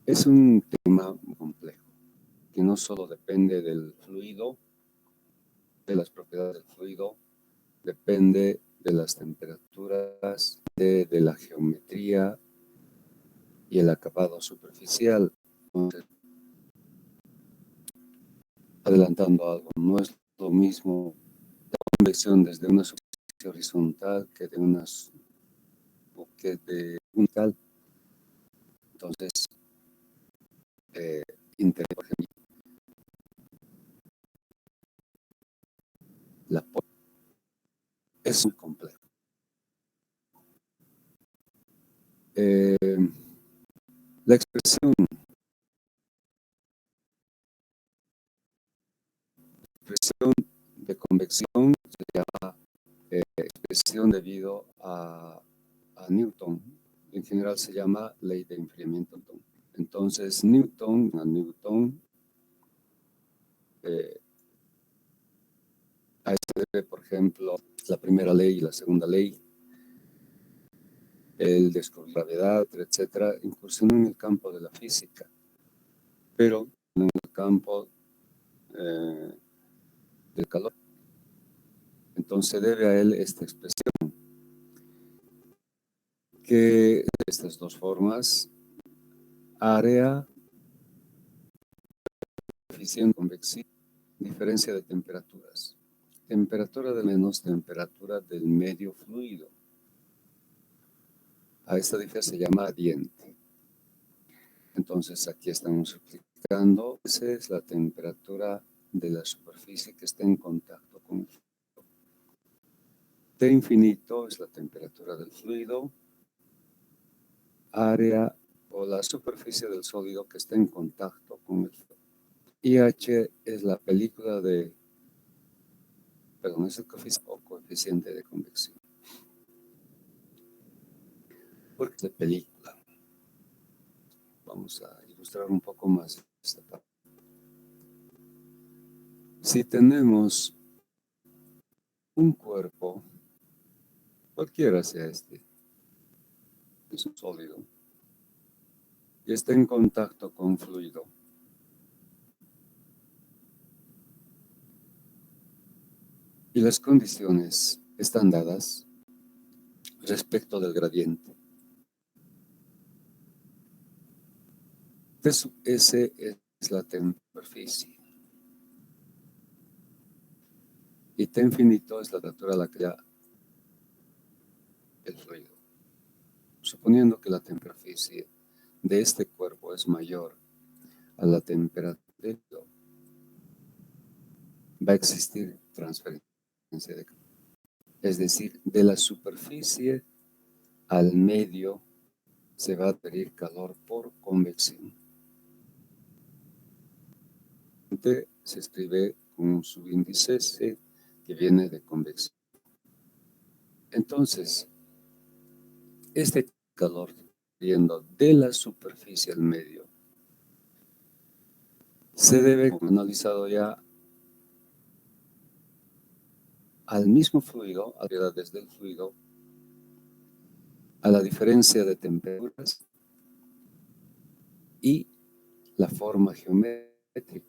Es un tema complejo, que no solo depende del fluido, de las propiedades del fluido, depende de las temperaturas, de la geometría y el acabado superficial. Entonces, adelantando algo, no es lo mismo la convección desde una superficie horizontal que de una vertical. Entonces, por ejemplo, es muy complejo. La expresión de convección se llama expresión debido a Newton. En general se llama ley de enfriamiento. Entonces, Newton, a este debe, por ejemplo, la primera ley y la segunda ley, el descubrir la gravedad, etcétera, incursionó en el campo de la física, pero en el campo del calor. Entonces debe a él esta expresión, que de estas dos formas, área, eficiente, convección, diferencia de temperaturas. Temperatura de menos temperatura del medio fluido. A esta diferencia se llama gradiente. Entonces aquí estamos explicando, esa es la temperatura de la superficie que está en contacto con el fluido. T infinito es la temperatura del fluido, área o la superficie del sólido que está en contacto con el fluido. IH es la película de, perdón, es el coeficiente de convección. Porque es de película. Vamos a ilustrar un poco más esta parte. Si tenemos un cuerpo, cualquiera sea este, es un sólido, y está en contacto con fluido, y las condiciones están dadas respecto del gradiente. T sub S es la superficie, y T infinito es la temperatura a la que da el fluido. Suponiendo que la superficie de este cuerpo es mayor a la temperatura del fluido, va a existir transferencia de calor. Es decir, de la superficie al medio se va a adquirir calor por convección. Se escribe con un subíndice C que viene de convección. Entonces, este calor yendo de la superficie al medio se debe, como analizado ya, al mismo fluido, a propiedades del fluido, a la diferencia de temperaturas y la forma geométrica.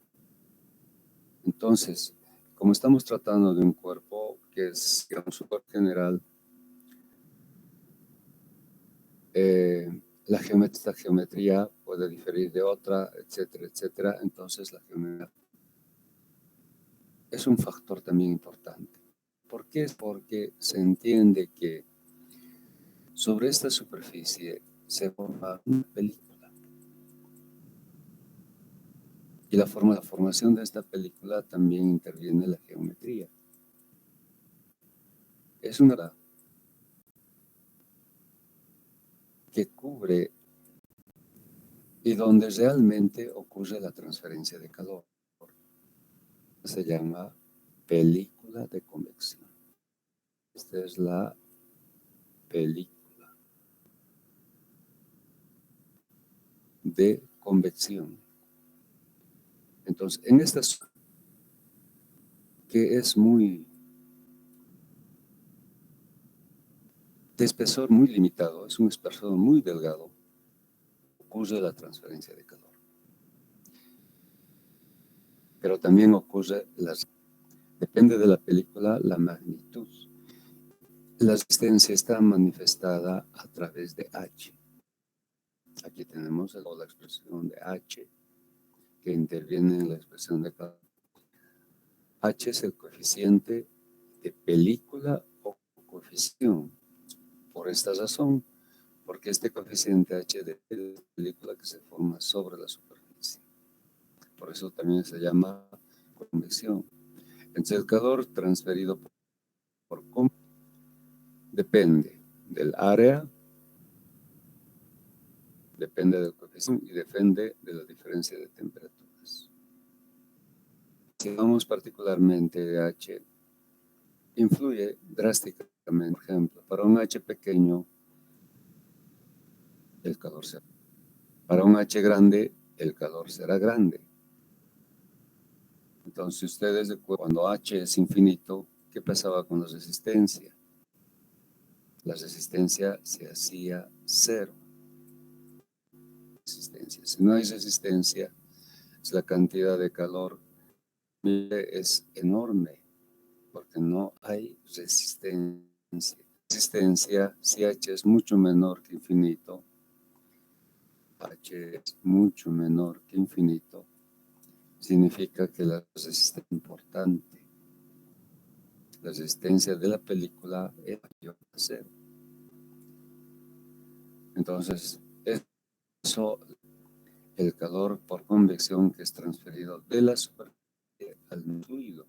Entonces, como estamos tratando de un cuerpo que es, digamos, su cuerpo general, esta geometría puede diferir de otra, etcétera, etcétera. Entonces, la geometría es un factor también importante. ¿Por qué? Porque se entiende que sobre esta superficie se forma una película. Y la formación de esta película también interviene la geometría. Es una que cubre y donde realmente ocurre la transferencia de calor. Se llama película de convección. Esta es la película de convección. Entonces, en esta zona, que es muy de espesor muy limitado, es un espesor muy delgado, ocurre la transferencia de calor. Pero también ocurre, depende de la película, la magnitud. La resistencia está manifestada a través de H. Aquí tenemos la expresión de H que interviene en la expresión de calor. H es el coeficiente de película o coeficiente. Por esta razón, porque este coeficiente H de película que se forma sobre la superficie. Por eso también se llama convección. Entonces el calor transferido por depende del área, depende del coeficiente y depende de la diferencia de temperaturas. Si hablamos particularmente de H, influye drásticamente. Por ejemplo, para un H pequeño, el calor será. Para un H grande, el calor será grande. Entonces, ustedes cuando H es infinito, ¿qué pasaba con la resistencia? La resistencia se hacía cero. Si no hay resistencia, la cantidad de calor es enorme, porque no hay resistencia. Resistencia, si H es mucho menor que infinito, H es mucho menor que infinito, significa que la resistencia es importante. La resistencia de la película es mayor a cero. Entonces, eso, el calor por convección que es transferido de la superficie al fluido.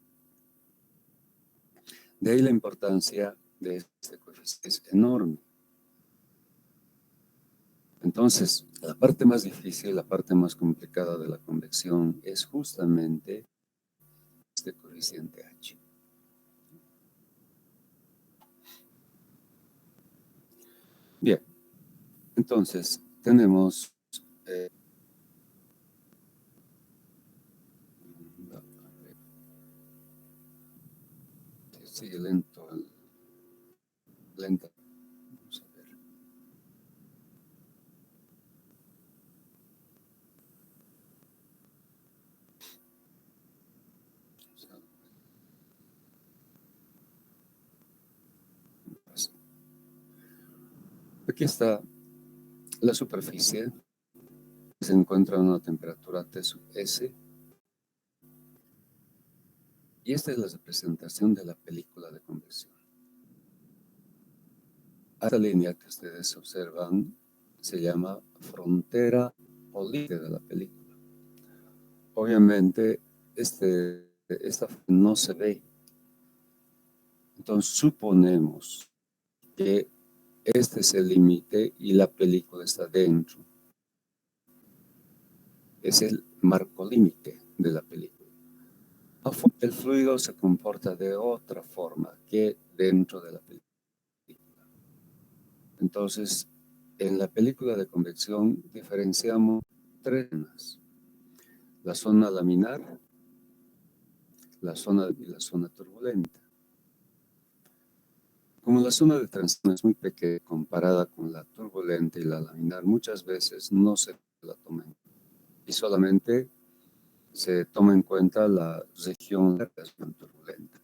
De ahí la importancia de este coeficiente es enorme. Entonces, la parte más difícil, la parte más complicada de la convección es justamente este coeficiente H. Bien, entonces tenemos sigue lento, lenta. Vamos a ver. Aquí está la superficie. Se encuentra a una temperatura T sub S. Y esta es la representación de la película de convección. Esta línea que ustedes observan se llama frontera o límite de la película. Obviamente, esta no se ve. Entonces, suponemos que este es el límite y la película está dentro. Es el marco límite de la película. El fluido se comporta de otra forma que dentro de la película. Entonces, en la película de convección diferenciamos tres zonas: la zona laminar, la zona turbulenta. Como la zona de transición es muy pequeña comparada con la turbulenta y la laminar, muchas veces no se la toma en cuenta y solamente se toma en cuenta la región turbulenta.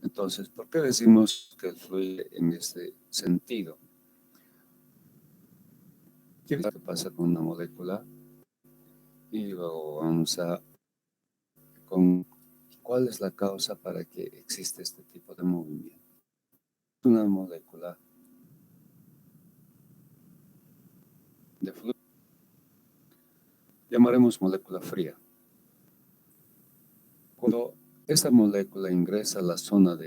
Entonces, ¿por qué decimos que fluye en este sentido? ¿Qué pasa con una molécula? Y luego vamos a con cuál es la causa para que existe este tipo de movimiento. Una molécula de fluido, llamaremos molécula fría. Cuando esta molécula ingresa a la zona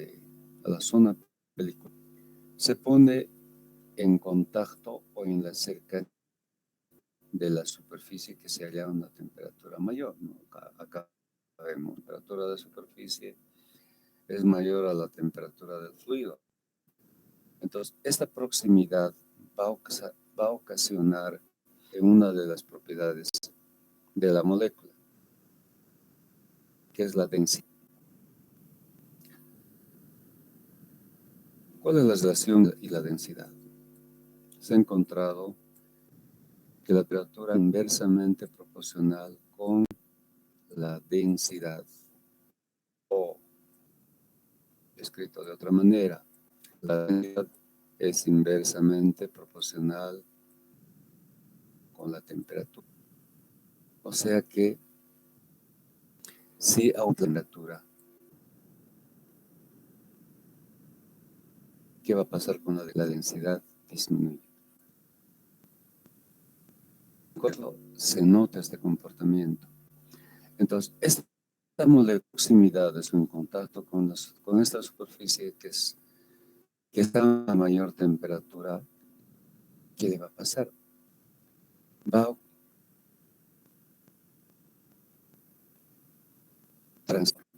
película, se pone en contacto o en la cercanía de la superficie que se halla a una temperatura mayor, ¿no? Acá vemos la temperatura de superficie es mayor a la temperatura del fluido. Entonces, esta proximidad va a ocasionar una de las propiedades de la molécula, que es la densidad. ¿Cuál es la relación y la densidad? Se ha encontrado que la temperatura es inversamente proporcional con la densidad, o escrito de otra manera, la densidad es inversamente proporcional con la temperatura. O sea que si aumenta la temperatura, ¿qué va a pasar con la densidad? Disminuye. Cuando se nota este comportamiento, entonces esta proximidad es un contacto con esta superficie que está a mayor temperatura. ¿Qué le va a pasar? Va a transformar.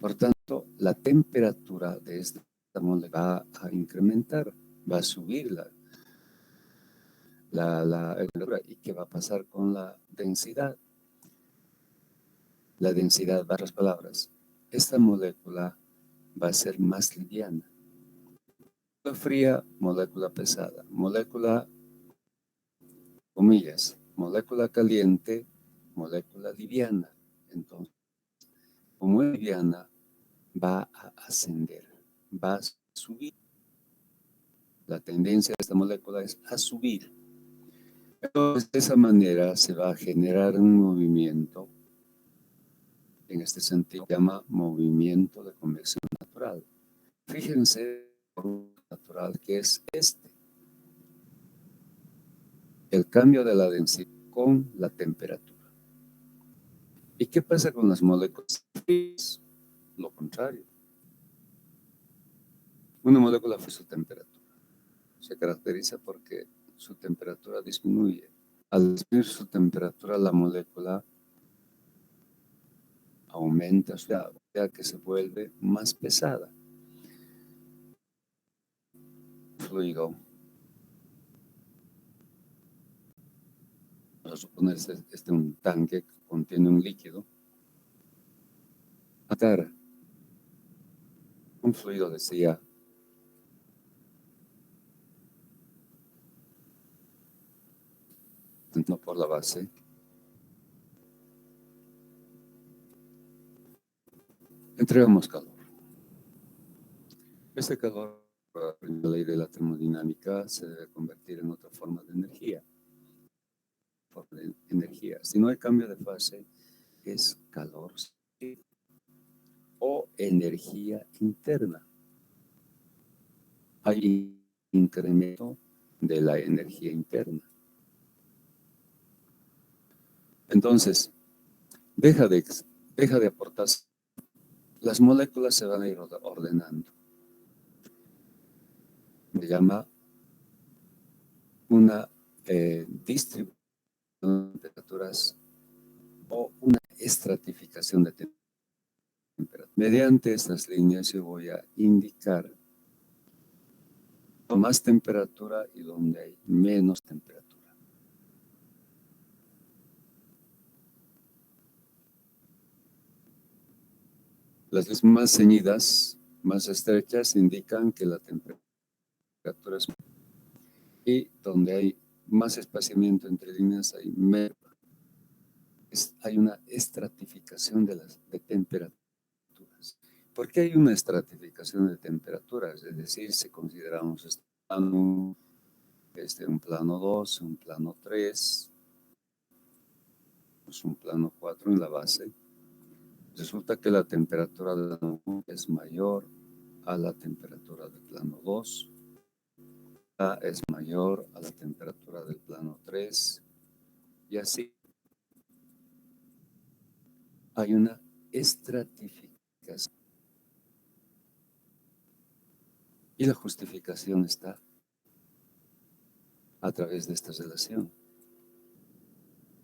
Por tanto, la temperatura de esta molécula va a incrementar, va a subir la temperatura. ¿Y qué va a pasar con la densidad? La densidad, en otras palabras, esta molécula va a ser más liviana. Molécula fría, molécula pesada. Molécula, comillas, molécula caliente, molécula liviana. Entonces, como es liviana, va a ascender, va a subir. La tendencia de esta molécula es a subir. Entonces, de esa manera se va a generar un movimiento, en este sentido, se llama movimiento de convección natural. Fíjense, natural que es el cambio de la densidad con la temperatura. ¿Y qué pasa con las moléculas frías? Lo contrario. Una molécula fría, su temperatura se caracteriza porque su temperatura disminuye. Al disminuir su temperatura, la molécula aumenta su ya que se vuelve más pesada. Fluido. Vamos a suponer un tanque que contiene un líquido. Atar un fluido, decía, no por la base, entregamos calor. Este calor, por la ley de la termodinámica, se debe convertir en otra forma de energía. Si no hay cambio de fase, es calor o energía interna. Hay incremento de la energía interna. Entonces, deja de aportar. Las moléculas se van a ir ordenando. Se llama una distribución de temperaturas o una estratificación de temperatura. Mediante estas líneas yo voy a indicar más temperatura y donde hay menos temperatura. Las líneas más ceñidas, más estrechas, indican que la temperatura es, y donde hay más espaciamiento entre líneas hay menos. Hay una estratificación de temperaturas. ¿Por qué hay una estratificación de temperaturas? Es decir, si consideramos un plano 2, un plano 3, un plano 4 en la base, resulta que la temperatura del plano 1 es mayor a la temperatura del plano 2, es mayor a la temperatura del plano 3, y así hay una estratificación. Y la justificación está a través de esta relación.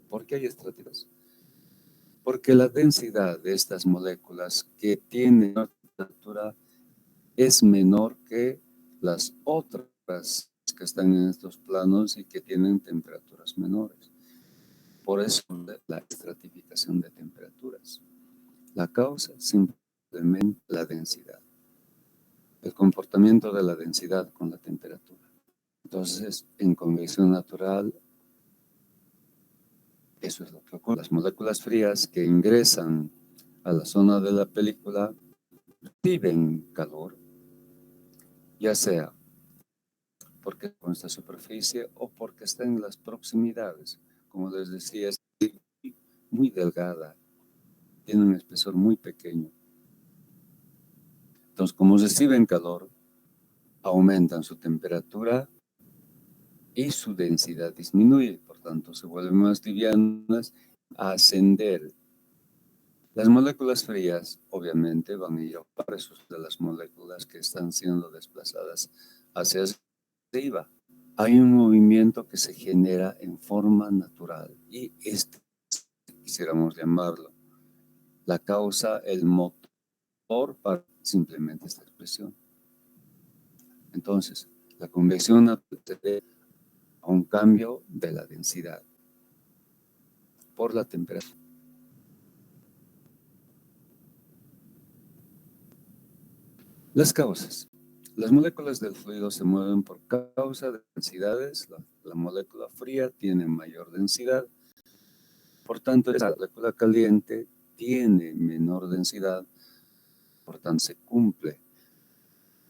¿Por qué hay estratificación? Porque la densidad de estas moléculas que tienen una temperatura es menor que las otras que están en estos planos y que tienen temperaturas menores. Por eso la estratificación de temperaturas. La causa simplemente la densidad. El comportamiento de la densidad con la temperatura. Entonces, en convección natural, eso es lo que ocurre. Las moléculas frías que ingresan a la zona de la película reciben calor, ya sea porque con esta superficie o porque está en las proximidades. Como les decía, es muy delgada, tiene un espesor muy pequeño. Entonces, como reciben calor, aumentan su temperatura y su densidad disminuye, por tanto, se vuelven más livianas a ascender. Las moléculas frías, obviamente, van a ir a presos de las moléculas que están siendo desplazadas hacia arriba. Hay un movimiento que se genera en forma natural y este, quisiéramos llamarlo, la causa, el motor para simplemente esta expresión. Entonces, la convección se debe a un cambio de la densidad por la temperatura. Las causas. Las moléculas del fluido se mueven por causa de densidades. La molécula fría tiene mayor densidad. Por tanto, la molécula caliente tiene menor densidad. Por tanto, se cumple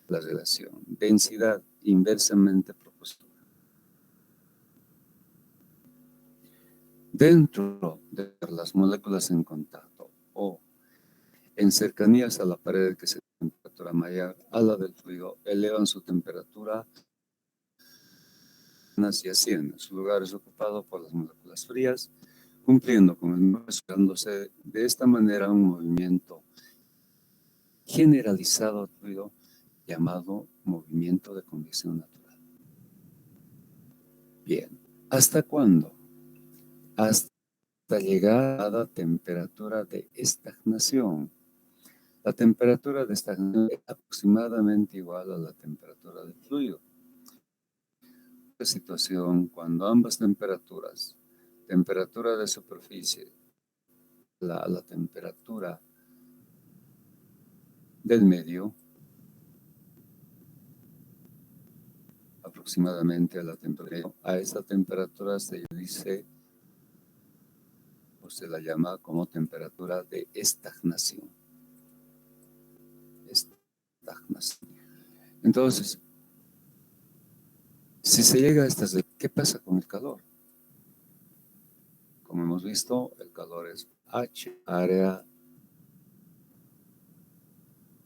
la relación densidad inversamente proporcional. Dentro de las moléculas en contacto o en cercanías a la pared que se temperatura mayor a la del fluido, elevan su temperatura y ascienden. Su lugar es ocupado por las moléculas frías, cumpliendo con el resultándose de esta manera un movimiento generalizado al fluido llamado movimiento de convección natural. Bien, ¿hasta cuándo? Hasta llegar a la temperatura de estagnación. La temperatura de estagnación es aproximadamente igual a la temperatura del fluido. Esta situación, cuando ambas temperaturas, temperatura de superficie, la temperatura del medio, aproximadamente a la temperatura, a esta temperatura se dice o se la llama como temperatura de estagnación. Estagnación. Entonces, si se llega a estas, ¿qué pasa con el calor? Como hemos visto, el calor es H, área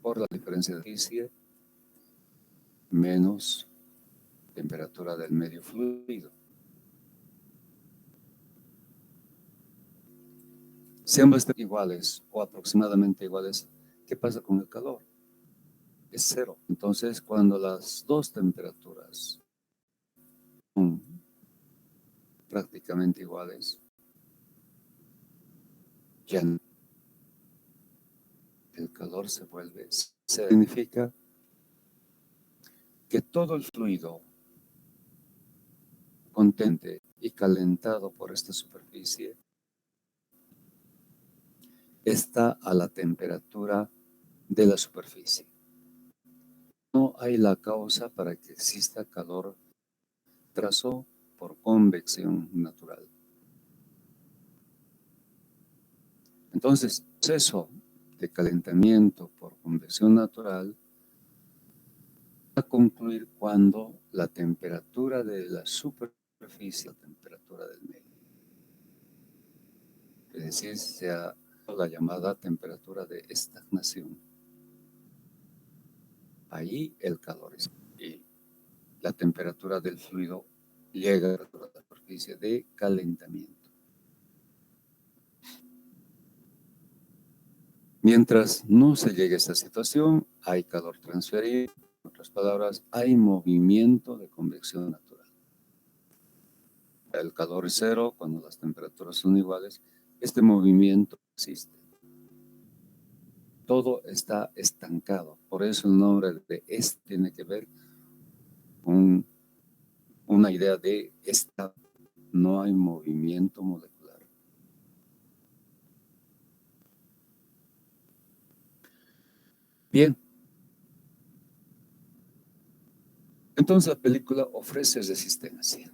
por la diferencia de superficie menos temperatura del medio fluido. Si ambas están iguales o aproximadamente iguales, ¿qué pasa con el calor? Es cero. Entonces, cuando las dos temperaturas son prácticamente iguales, ya el calor se vuelve cero. Significa que todo el fluido contente y calentado por esta superficie está a la temperatura de la superficie. No hay la causa para que exista calor trazó por convección natural. Entonces, el proceso de calentamiento por convección natural va a concluir cuando la temperatura de la superficie, la temperatura del medio, es decir, sea la llamada temperatura de estagnación. Ahí el calor es y la temperatura del fluido llega a la superficie de calentamiento. Mientras no se llegue a esta situación, hay calor transferido. En otras palabras, hay movimiento de convección natural. El calor es cero cuando las temperaturas son iguales. Este movimiento existe. Todo está estancado. Por eso el nombre de este tiene que ver con una idea de estado. No hay movimiento molecular. Bien. Entonces la película ofrece resistencia.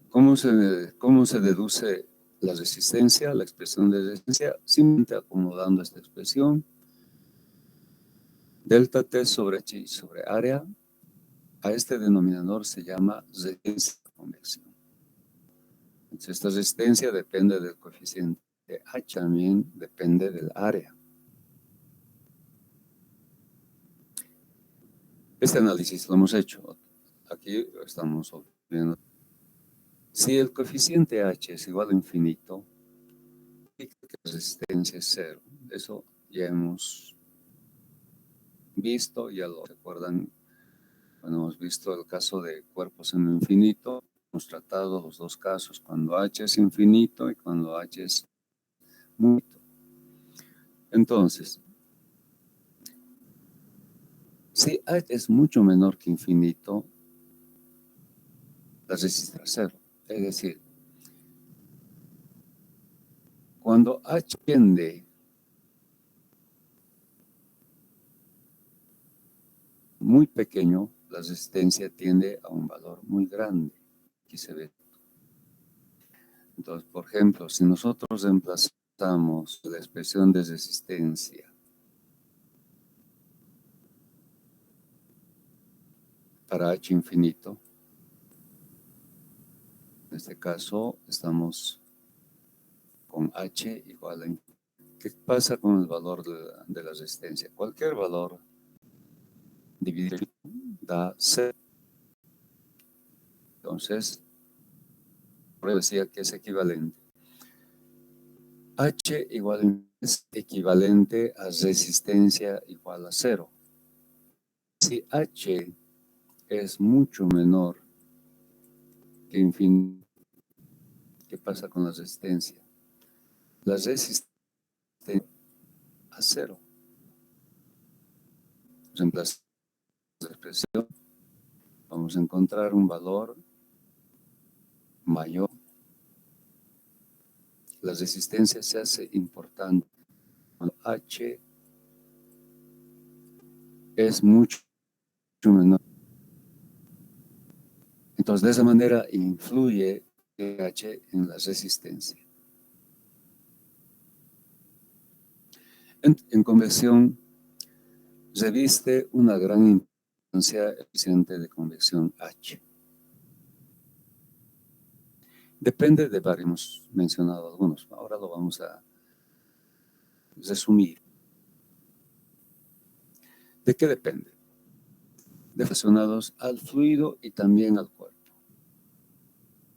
¿Cómo se deduce la resistencia, la expresión de resistencia? Simplemente acomodando esta expresión, delta T sobre H sobre área, a este denominador se llama resistencia de convección. Entonces, esta resistencia depende del coeficiente H, también depende del área. Este análisis lo hemos hecho. Aquí estamos viendo. Si el coeficiente H es igual a infinito, la resistencia es cero. Eso ya hemos visto, ya lo recuerdan. Bueno, hemos visto el caso de cuerpos en lo infinito. Hemos tratado los dos casos, cuando H es infinito y cuando H es muy. Entonces, si H es mucho menor que infinito, la resistencia es cero. Es decir, cuando H tiende muy pequeño, la resistencia tiende a un valor muy grande. Aquí se ve. Entonces, por ejemplo, si nosotros reemplazamos la expresión de resistencia para H infinito, en este caso estamos con H igual a infinito. ¿Qué pasa con el valor de la resistencia? Cualquier valor dividido da 0. Entonces, por eso decía que es equivalente. H es equivalente a resistencia igual a 0. Si H es mucho menor que infinito, ¿qué pasa con la resistencia? La resistencia a 0. Reemplazamos la expresión, vamos a encontrar un valor mayor. La resistencia se hace importante cuando H es mucho menor. Entonces, de esa manera influye H en la resistencia. En convección, reviste una gran importancia el coeficiente de convección H. Depende de varios, hemos mencionado algunos. Ahora lo vamos a resumir. ¿De qué depende? Relacionados al fluido y también al cuerpo.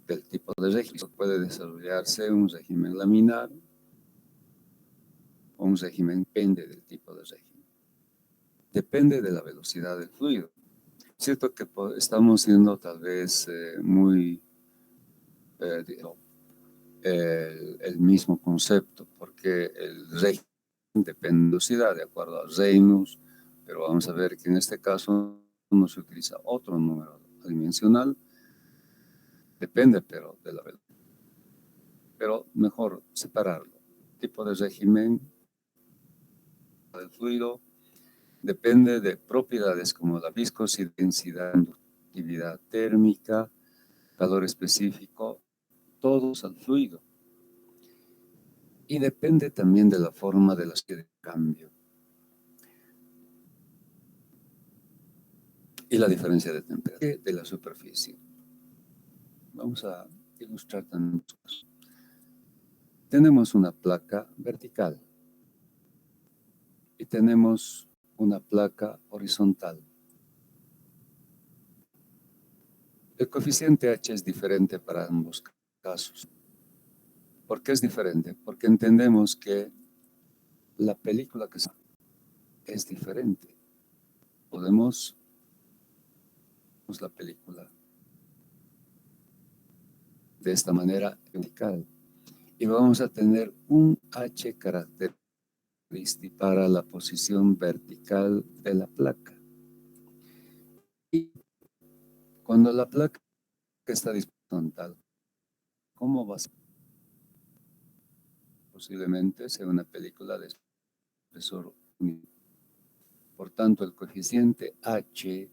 Del tipo de régimen. Puede desarrollarse un régimen laminar o un régimen, depende del tipo de régimen. Depende de la velocidad del fluido. Cierto que estamos siendo tal vez muy el mismo concepto, porque el régimen depende de velocidad, de acuerdo a Reynolds, pero vamos a ver que en este caso no se utiliza otro número adimensional, depende pero de la velocidad. Pero mejor separarlo. Tipo de régimen del fluido depende de propiedades como la viscosidad, densidad, conductividad térmica, calor específico, todos al fluido. Y depende también de la forma de la de cambio y la diferencia de temperatura de la superficie. Vamos a ilustrar también. Tenemos una placa vertical y tenemos una placa horizontal. El coeficiente H es diferente para ambos casos. ¿Por qué es diferente? Porque entendemos que la película que es diferente. Podemos la película de esta manera vertical y vamos a tener un H carácter para la posición vertical de la placa. Y cuando la placa está horizontal, ¿cómo va a ser? Posiblemente sea una película de espesor único. Por tanto, el coeficiente H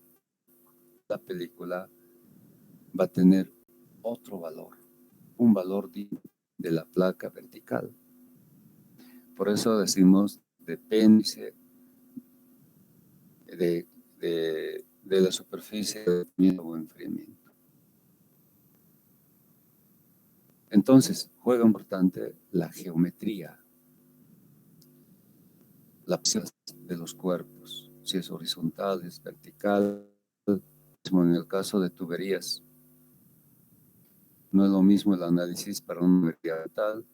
la película va a tener otro valor, un valor de la placa vertical. Por eso decimos depende de la superficie de o enfriamiento. Entonces, juega importante la geometría, la posición de los cuerpos, si es horizontal, es vertical. En el caso de tuberías, no es lo mismo el análisis para una tubería horizontal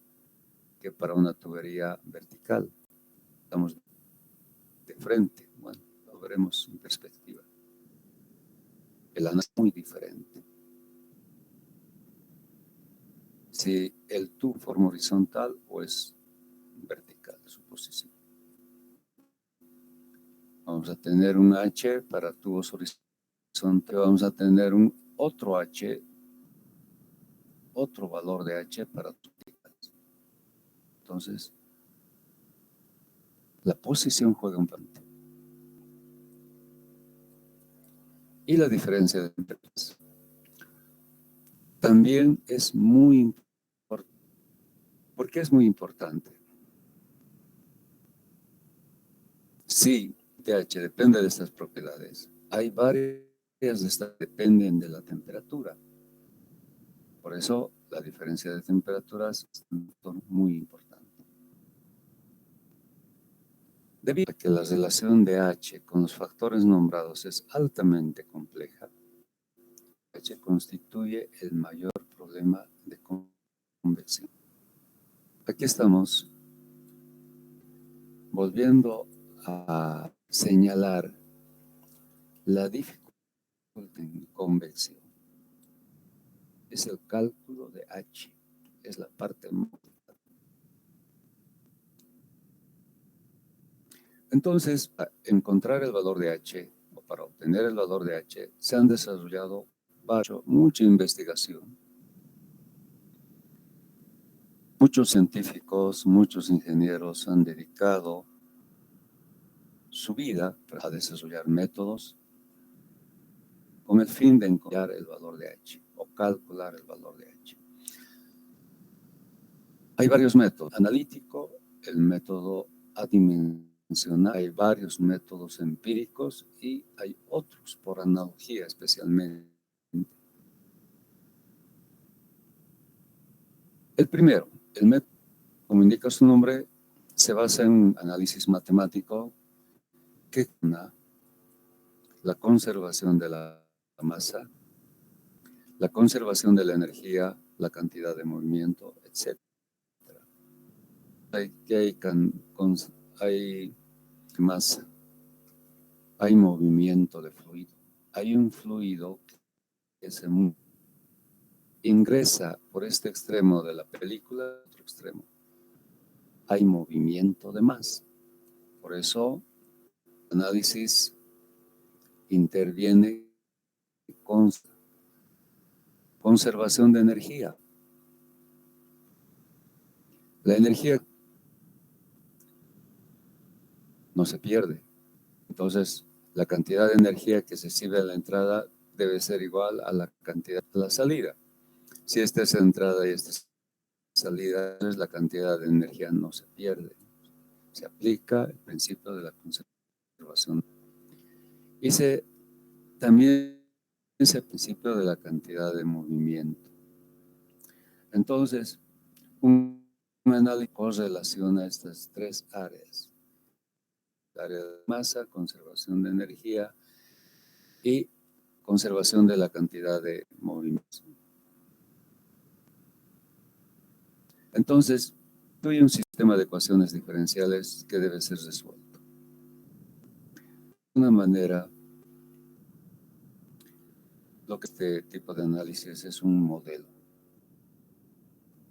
que para una tubería vertical. Estamos de frente, bueno, lo veremos en perspectiva. El análisis es muy diferente. Si el tubo forma horizontal o es vertical su posición. Vamos a tener un H para tubos horizontales, vamos a tener un otro H, otro valor de H para tubos verticales. Entonces, la posición juega un papel. Y la diferencia de temperaturas también es muy importante. ¿Por qué es muy importante? Sí, pH depende de estas propiedades. Hay varias de estas que dependen de la temperatura. Por eso la diferencia de temperaturas es muy importante. Debido a que la relación de H con los factores nombrados es altamente compleja, H constituye el mayor problema de convección. Aquí estamos volviendo a señalar la dificultad en convección. Es el cálculo de H, es la parte más. Entonces, para encontrar el valor de H, o para obtener el valor de H, se han desarrollado mucha investigación. Muchos científicos, muchos ingenieros han dedicado su vida a desarrollar métodos con el fin de encontrar el valor de H o calcular el valor de H. Hay varios métodos. Analítico, el método adimensional, hay varios métodos empíricos y hay otros por analogía especialmente. El primero, el método, como indica su nombre, se basa en un análisis matemático que la conservación de la masa, la conservación de la energía, la cantidad de movimiento, etc. Hay masa, hay movimiento de fluido, hay un fluido que se ingresa por este extremo de la película, otro extremo. Hay movimiento de masa. Por eso, el análisis interviene con conservación de energía. La energía no se pierde. Entonces, la cantidad de energía que se recibe a la entrada debe ser igual a la cantidad de la salida. Si esta es la entrada y esta es la salida, entonces la cantidad de energía no se pierde. Se aplica el principio de la conservación. Y también ese principio de la cantidad de movimiento. Entonces, un análisis relaciona estas tres áreas. El área de masa, conservación de energía y conservación de la cantidad de movimiento. Entonces, hay un sistema de ecuaciones diferenciales que debe ser resuelto. De una manera, lo que este tipo de análisis es un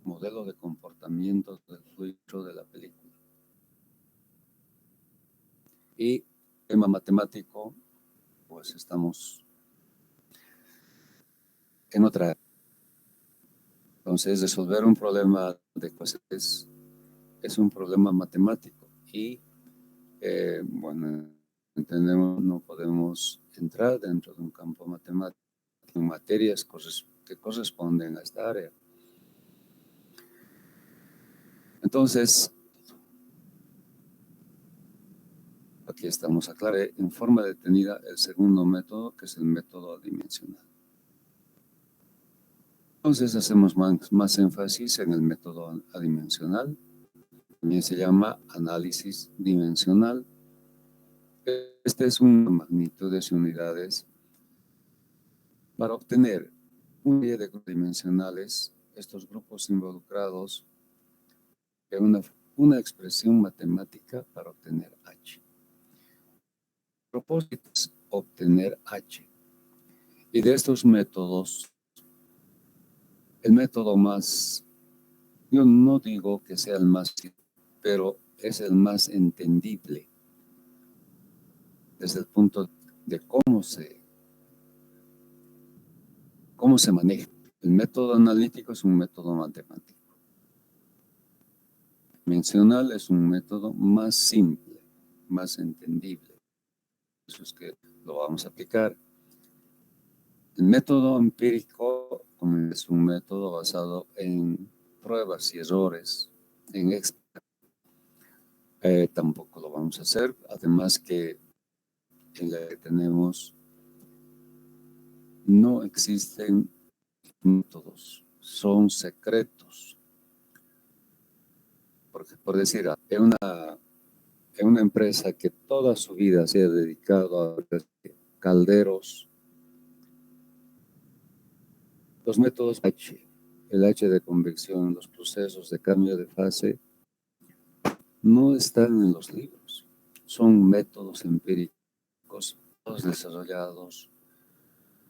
modelo de comportamiento del fluido de la película. Y tema matemático, pues estamos en otra. Entonces, resolver un problema de ecuaciones es un problema matemático y, bueno, entendemos, no podemos entrar dentro de un campo matemático en materias que corresponden a esta área. Entonces, aquí estamos aclaré en forma detenida el segundo método, que es el método adimensional. Entonces hacemos más énfasis en el método adimensional. También se llama análisis dimensional. Este es una magnitudes y unidades para obtener una serie de grupos dimensionales. Estos grupos involucrados en una expresión matemática para obtener H. El propósito es obtener H. Y de estos métodos, el método más, yo no digo que sea el más, pero es el más entendible desde el punto de cómo se maneja. El método analítico es un método matemático. Dimensional es un método más simple, más entendible. Eso es que lo vamos a aplicar. El método empírico es un método basado en pruebas y errores, en tampoco lo vamos a hacer, además que en la que tenemos no existen métodos, son secretos. Porque, por decir, en una empresa que toda su vida se ha dedicado a calderos, los métodos H, el H de convección, los procesos de cambio de fase, no están en los libros. Son métodos empíricos desarrollados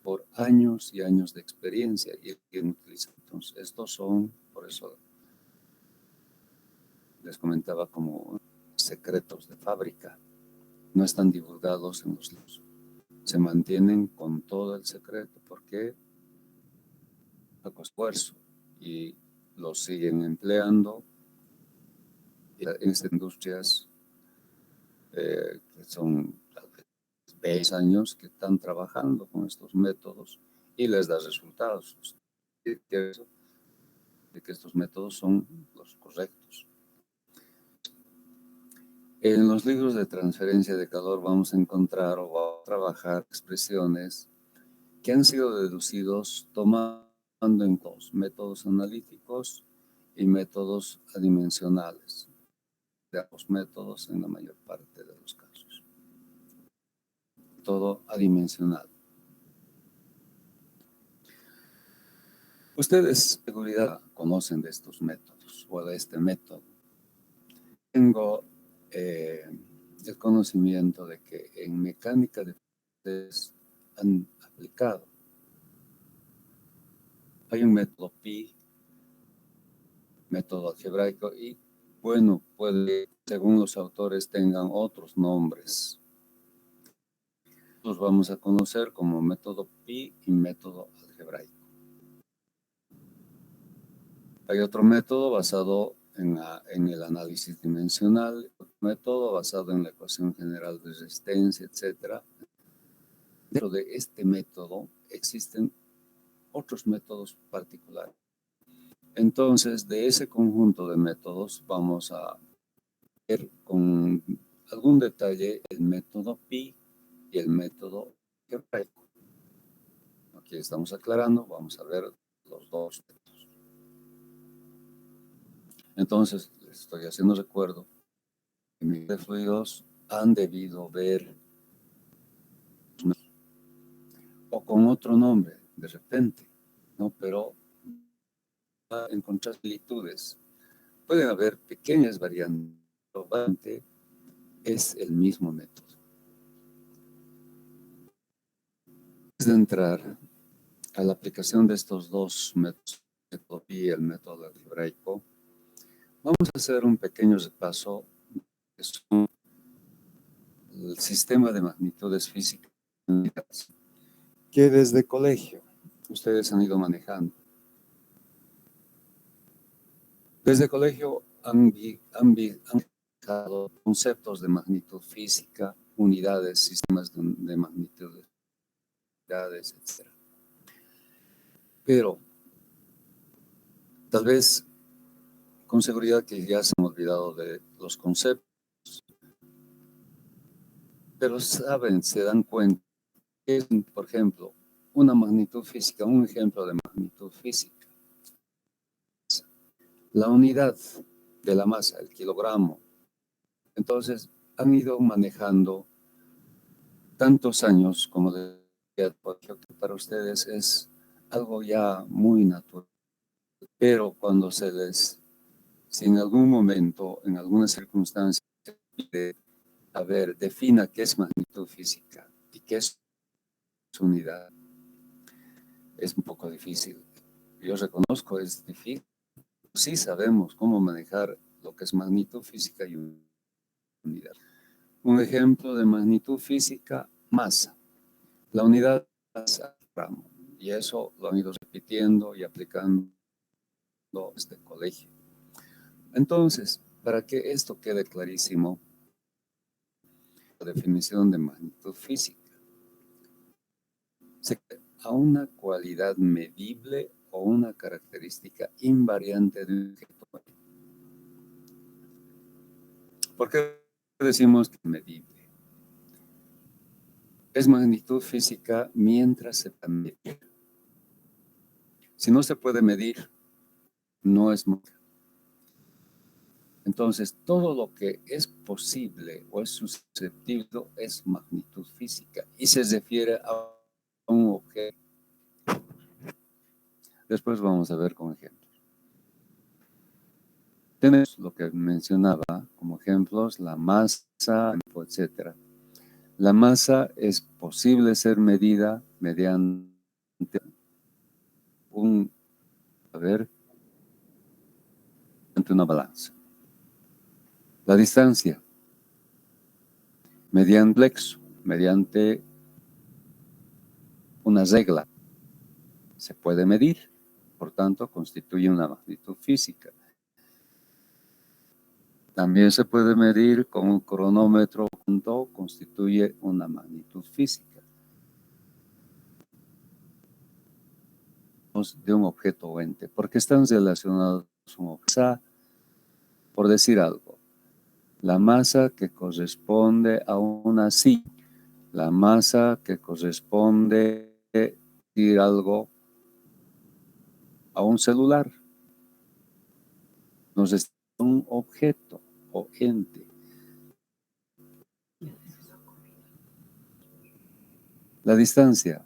por años y años de experiencia y que utilizan. Entonces, estos son, por eso les comentaba, como secretos de fábrica. No están divulgados en los libros. Se mantienen con todo el secreto porque hago esfuerzo y los siguen empleando en estas industrias que son tal vez 20 años que están trabajando con estos métodos y les da resultados. De que estos métodos son los correctos. En los libros de transferencia de calor vamos a encontrar o vamos a trabajar expresiones que han sido deducidos tomando en dos métodos analíticos y métodos adimensionales, de ambos métodos en la mayor parte de los casos. Todo adimensional. Ustedes, de seguridad, conocen de estos métodos o de este método. Tengo el conocimiento de que en mecánica de ustedes han aplicado. Hay un método pi, método algebraico, y bueno, puede, según los autores, tengan otros nombres. Los vamos a conocer como método pi y método algebraico. Hay otro método basado en el análisis dimensional, otro método basado en la ecuación general de resistencia, etc. Dentro de este método existen otros métodos particulares. Entonces, de ese conjunto de métodos vamos a ver con algún detalle el método pi y el método algebraico. Aquí estamos aclarando, vamos a ver los dos métodos. Entonces, les estoy haciendo recuerdo que mis fluidos han debido ver o con otro nombre de repente, ¿no? Pero encontrar similitudes. Pueden haber pequeñas variantes, pero es el mismo método. Antes de entrar a la aplicación de estos dos métodos, el método pi y el método algebraico, vamos a hacer un pequeño repaso que son el sistema de magnitudes físicas que desde colegio ustedes han ido manejando. Desde colegio han manejado conceptos de magnitud física unidades, sistemas de magnitudes, etc. Pero tal vez con seguridad que ya se han olvidado de los conceptos, pero saben, se dan cuenta que es, por ejemplo, una magnitud física, un ejemplo de magnitud física. La unidad de la masa, el kilogramo. Entonces, han ido manejando tantos años, como decía, que para ustedes es algo ya muy natural. Pero cuando si en algún momento, en alguna circunstancia, pide, a ver, defina qué es magnitud física y qué es unidad, es un poco difícil. Yo reconozco, es difícil. Sí sabemos cómo manejar lo que es magnitud física y unidad. Un ejemplo de magnitud física, masa. La unidad masa, gramo. Y eso lo han ido repitiendo y aplicando este colegio. Entonces, para que esto quede clarísimo, la definición de magnitud física se refiere a una cualidad medible o una característica invariante de un objeto. ¿Por qué decimos que es medible? Es magnitud física mientras se puede medir. Si no se puede medir, no es magnitud. Entonces, todo lo que es posible o es susceptible es magnitud física y se refiere a un objeto. Después vamos a ver con ejemplos. Tenemos lo que mencionaba como ejemplos, la masa, etc. La masa es posible ser medida mediante mediante una balanza. La distancia, mediante plexo, mediante una regla, se puede medir, por tanto constituye una magnitud física. También se puede medir con un cronómetro, constituye una magnitud física de un objeto o ente, porque están relacionados con un objeto. Por decir algo, la masa que corresponde a una silla, la masa que corresponde decir algo a un celular, nos está un objeto o ente. La distancia,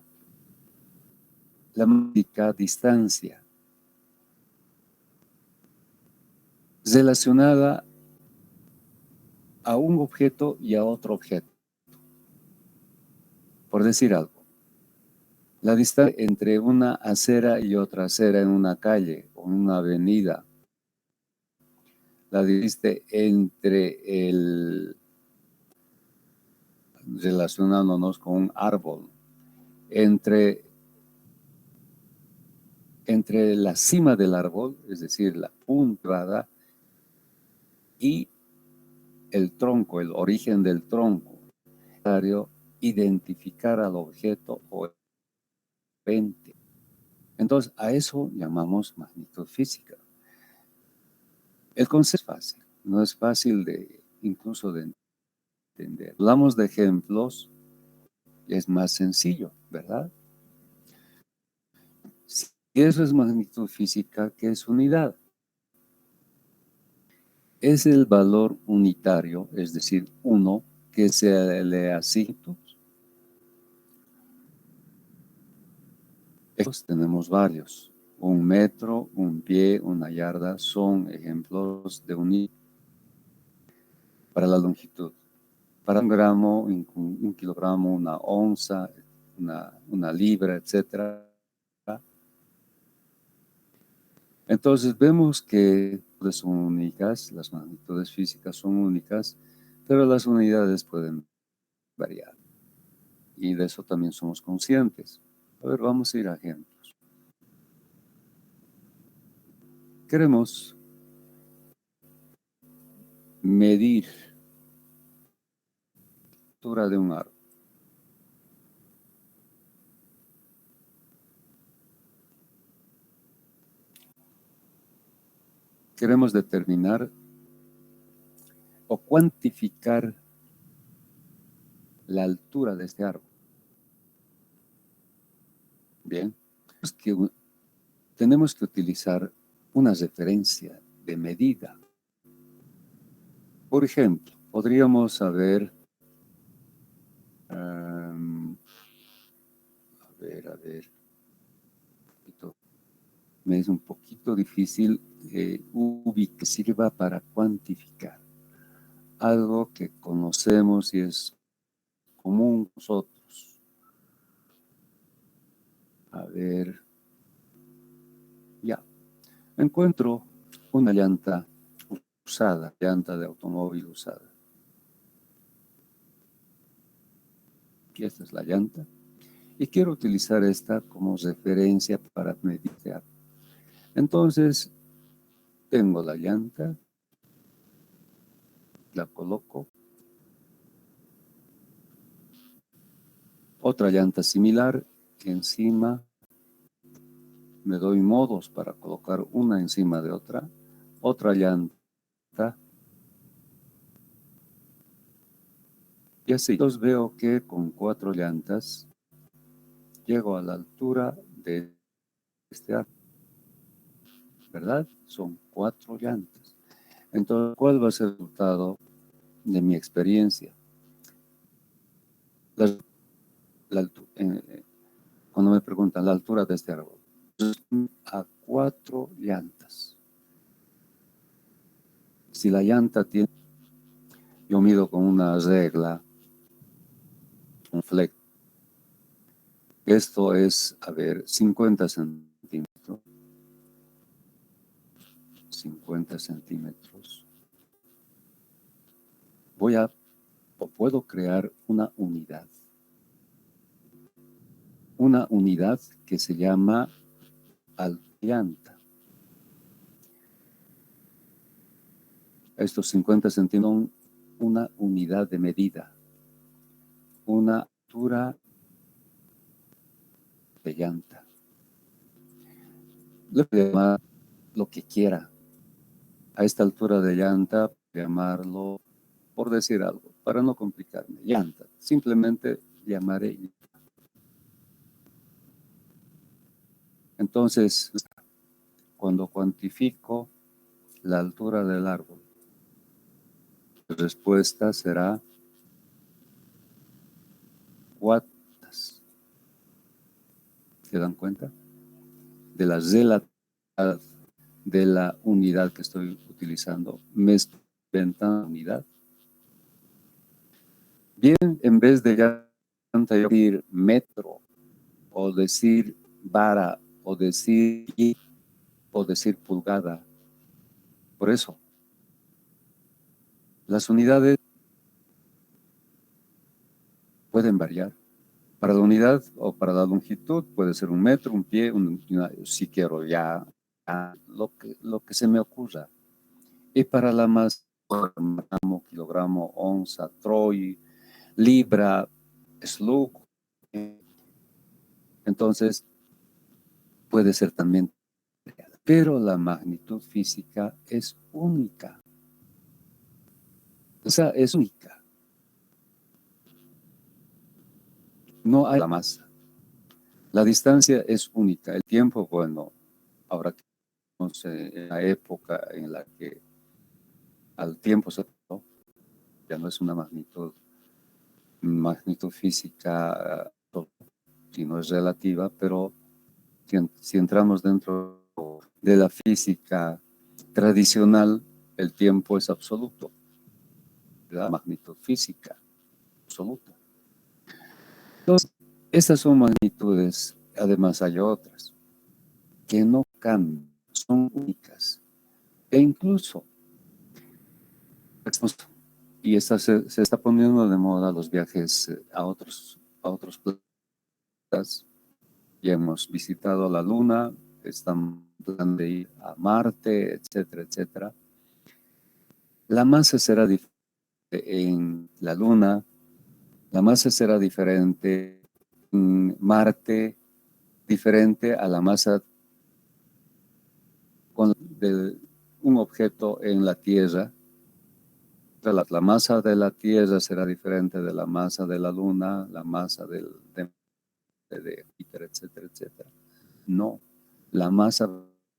la única distancia relacionada a un objeto y a otro objeto. Por decir algo, la distancia entre una acera y otra acera en una calle o en una avenida, la distancia entre relacionándonos con un árbol, entre la cima del árbol, es decir, la puntada, y el tronco, el origen del tronco. Es necesario identificar al objeto o ente. Entonces, a eso llamamos magnitud física. El concepto es fácil, no es fácil incluso de entender. Hablamos de ejemplos, es más sencillo, ¿verdad? Si eso es magnitud física, ¿qué es unidad? Es el valor unitario, es decir, uno, que se le asigna. Tenemos varios. Un metro, un pie, una yarda son ejemplos de unidad para la longitud. Para un gramo, un kilogramo, una onza, una libra, etc. Entonces vemos que son únicas, las magnitudes físicas son únicas, pero las unidades pueden variar. Y de eso también somos conscientes. A ver, vamos a ir a ejemplos. Queremos medir altura de un árbol. Queremos determinar o cuantificar la altura de este árbol. Bien, tenemos que utilizar una referencia de medida. Por ejemplo, podríamos saber, a ver, me es un poquito difícil que sirva para cuantificar algo que conocemos y es común nosotros. A ver, ya, encuentro una llanta usada, llanta de automóvil usada. Aquí esta es la llanta. Y quiero utilizar esta como referencia para meditar. Entonces, tengo la llanta, la coloco. Otra llanta similar encima. Me doy modos para colocar una encima de otra. Otra llanta. Y así. Entonces veo que con 4 llantas llego a la altura de este árbol. ¿Verdad? Son 4 llantas. Entonces, ¿cuál va a ser el resultado de mi experiencia? Cuando me preguntan la altura de este árbol, a 4 llantas. Si la llanta tiene, yo mido con una regla, un flex. Esto es, 50 centímetros. 50 centímetros. Puedo crear una unidad. Una unidad que se llama llanta. Estos 50 centímetros son una unidad de medida. Una altura de llanta. Le puedo llamar lo que quiera. A esta altura de llanta, llamarlo, por decir algo, para no complicarme, llanta. Simplemente llamaré llanta. Entonces, cuando cuantifico la altura del árbol, la respuesta será 4. ¿Se dan cuenta? De la relatividad de la unidad que estoy utilizando. Me estoy inventando unidad. Bien, en vez de llanta, yo decir metro, o decir vara, o decir pulgada. Por eso, las unidades pueden variar. Para la unidad o para la longitud puede ser un metro, un pie, si quiero ya lo que se me ocurra. Y para la masa, gramo, kilogramo, onza, troy, libra, slug. Entonces, puede ser también, pero la magnitud física es única. O sea, es única. No hay la masa. La distancia es única. El tiempo, bueno, ahora que estamos en la época en la que al tiempo ya no es una magnitud física, sino es relativa, pero si entramos dentro de la física tradicional, el tiempo es absoluto, la magnitud física absoluta. Entonces, estas son magnitudes, además hay otras que no cambian, son únicas. E incluso, y esta se está poniendo de moda los viajes a otros planetas. Ya hemos visitado la Luna, están planeando ir a Marte, etcétera, etcétera. La masa será diferente en la Luna, La masa será diferente en Marte, diferente a la masa de un objeto en la Tierra. La masa de la Tierra será diferente de la masa de la Luna, la masa de Júpiter, etcétera, etcétera. No, la masa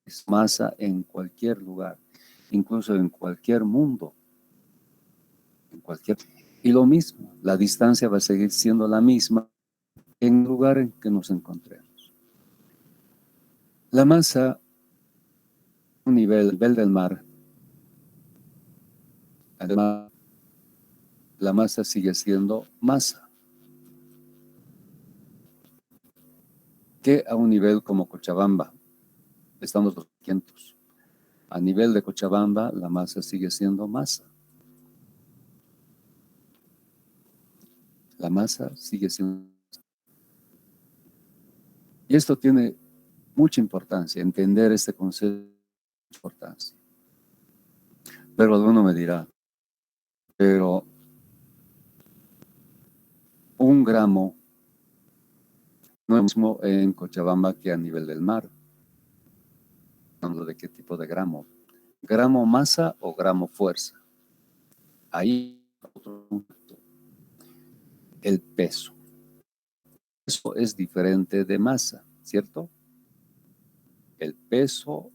es masa en cualquier lugar, incluso en cualquier mundo, en cualquier. Y lo mismo, la distancia va a seguir siendo la misma en el lugar en que nos encontremos. La masa, un nivel del mar, además, la masa sigue siendo masa. Que a un nivel como Cochabamba, estamos los 500. A nivel de Cochabamba, la masa sigue siendo masa. La masa sigue siendo. Y esto tiene mucha importancia, entender este concepto de importancia. Pero alguno me dirá, pero 1 gramo no es lo mismo en Cochabamba que a nivel del mar. Hablando de qué tipo de gramo. ¿Gramo masa o gramo fuerza? Ahí otro punto. El peso. Eso es diferente de masa, ¿cierto? El peso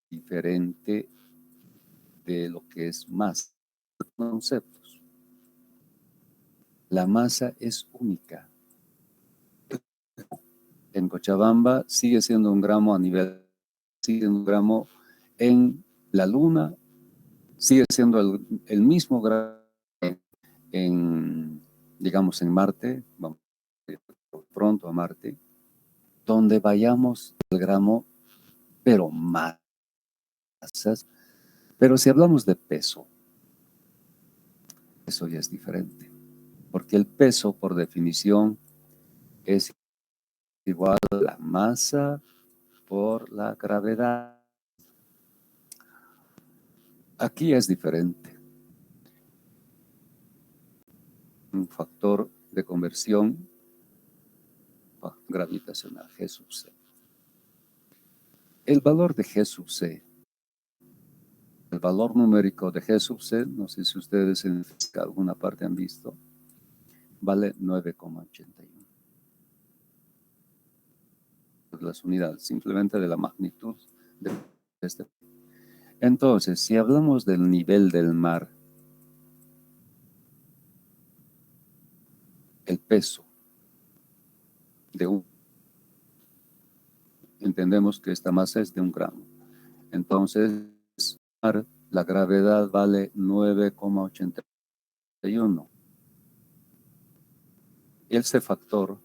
diferente de lo que es masa. Conceptos. La masa es única. En Cochabamba sigue siendo 1 gramo a nivel, sigue siendo 1 gramo en la Luna, sigue siendo el mismo gramo digamos, en Marte, vamos pronto a Marte, donde vayamos el gramo, pero masas. Pero si hablamos de peso, eso ya es diferente, porque el peso, por definición, es igual a la masa por la gravedad. Aquí es diferente. Un factor de conversión gravitacional, G sub C. El valor de G sub C, el valor numérico de G sub C, no sé si ustedes en alguna parte han visto, vale 9,81. Las unidades, simplemente de la magnitud de este. Entonces, si hablamos del nivel del mar, el peso de entendemos que esta masa es de 1 gramo. Entonces, la gravedad vale 9,81. Y ese factor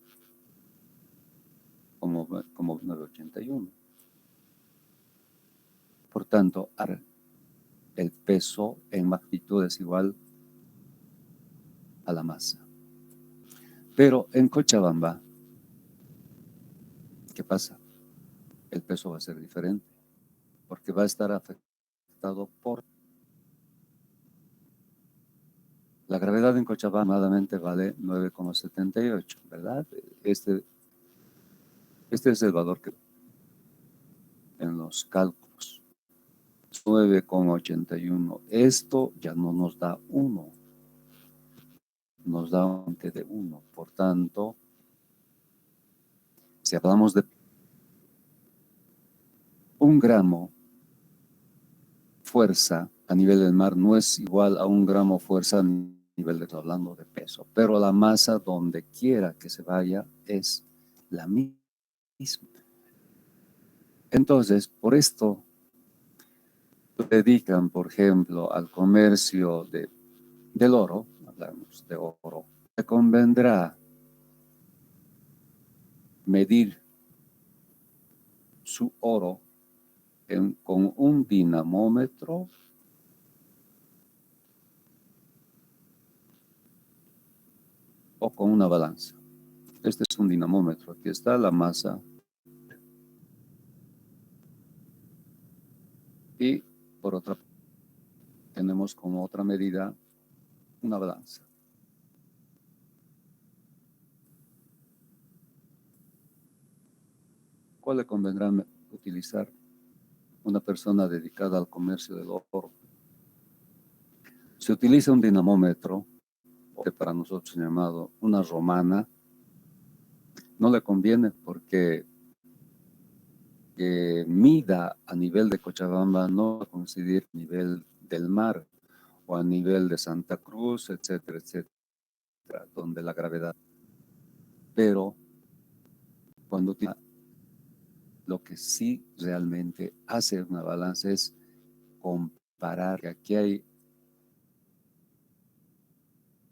como 981. Por tanto, el peso en magnitud es igual a la masa. Pero en Cochabamba, ¿qué pasa? El peso va a ser diferente, porque va a estar afectado por la gravedad en Cochabamba, aproximadamente vale 9,78, ¿verdad? Este es el valor que en los cálculos. 9,81. Esto ya no nos da 1. Nos da un de 1. Por tanto, si hablamos de 1 gramo fuerza a nivel del mar, no es igual a 1 gramo fuerza a nivel de, hablando de peso, pero la masa donde quiera que se vaya es la misma. Entonces, por esto dedican, por ejemplo, al comercio del oro, hablamos de oro, te convendrá medir su oro con un dinamómetro o con una balanza. Este es un dinamómetro, aquí está la masa. Y por otra tenemos como otra medida una balanza. ¿cuál le convendrá utilizar una persona dedicada al comercio del oro? Se utiliza un dinamómetro, que para nosotros llamado una romana. No le conviene porque mida a nivel de Cochabamba no va a coincidir a nivel del mar o a nivel de Santa Cruz, etcétera, etcétera, donde la gravedad. Pero cuando lo que sí realmente hace una balanza es comparar que aquí hay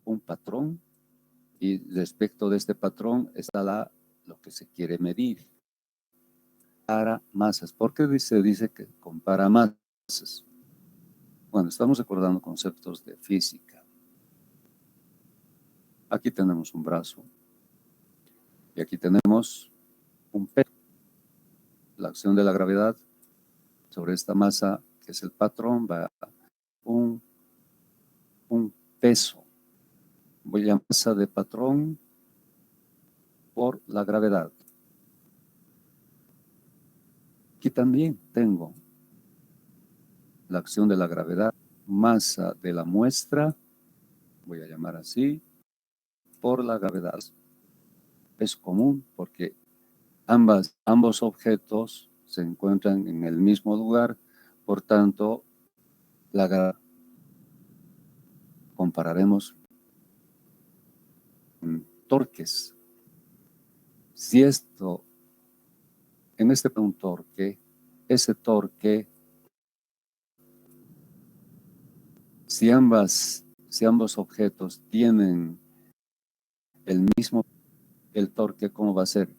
un patrón y respecto de este patrón está lo que se quiere medir. Para masas. ¿Por qué se dice que compara masas? Bueno, estamos recordando conceptos de física. Aquí tenemos un brazo y aquí tenemos un peso. La acción de la gravedad sobre esta masa, que es el patrón, va a un peso. Voy a llamar masa de patrón por la gravedad. Aquí también tengo la acción de la gravedad, masa de la muestra, voy a llamar así, por la gravedad. Es común porque ambos objetos se encuentran en el mismo lugar, por tanto, compararemos torques. Si en este un torque, ese torque, si ambos objetos tienen el torque, ¿cómo va a ser?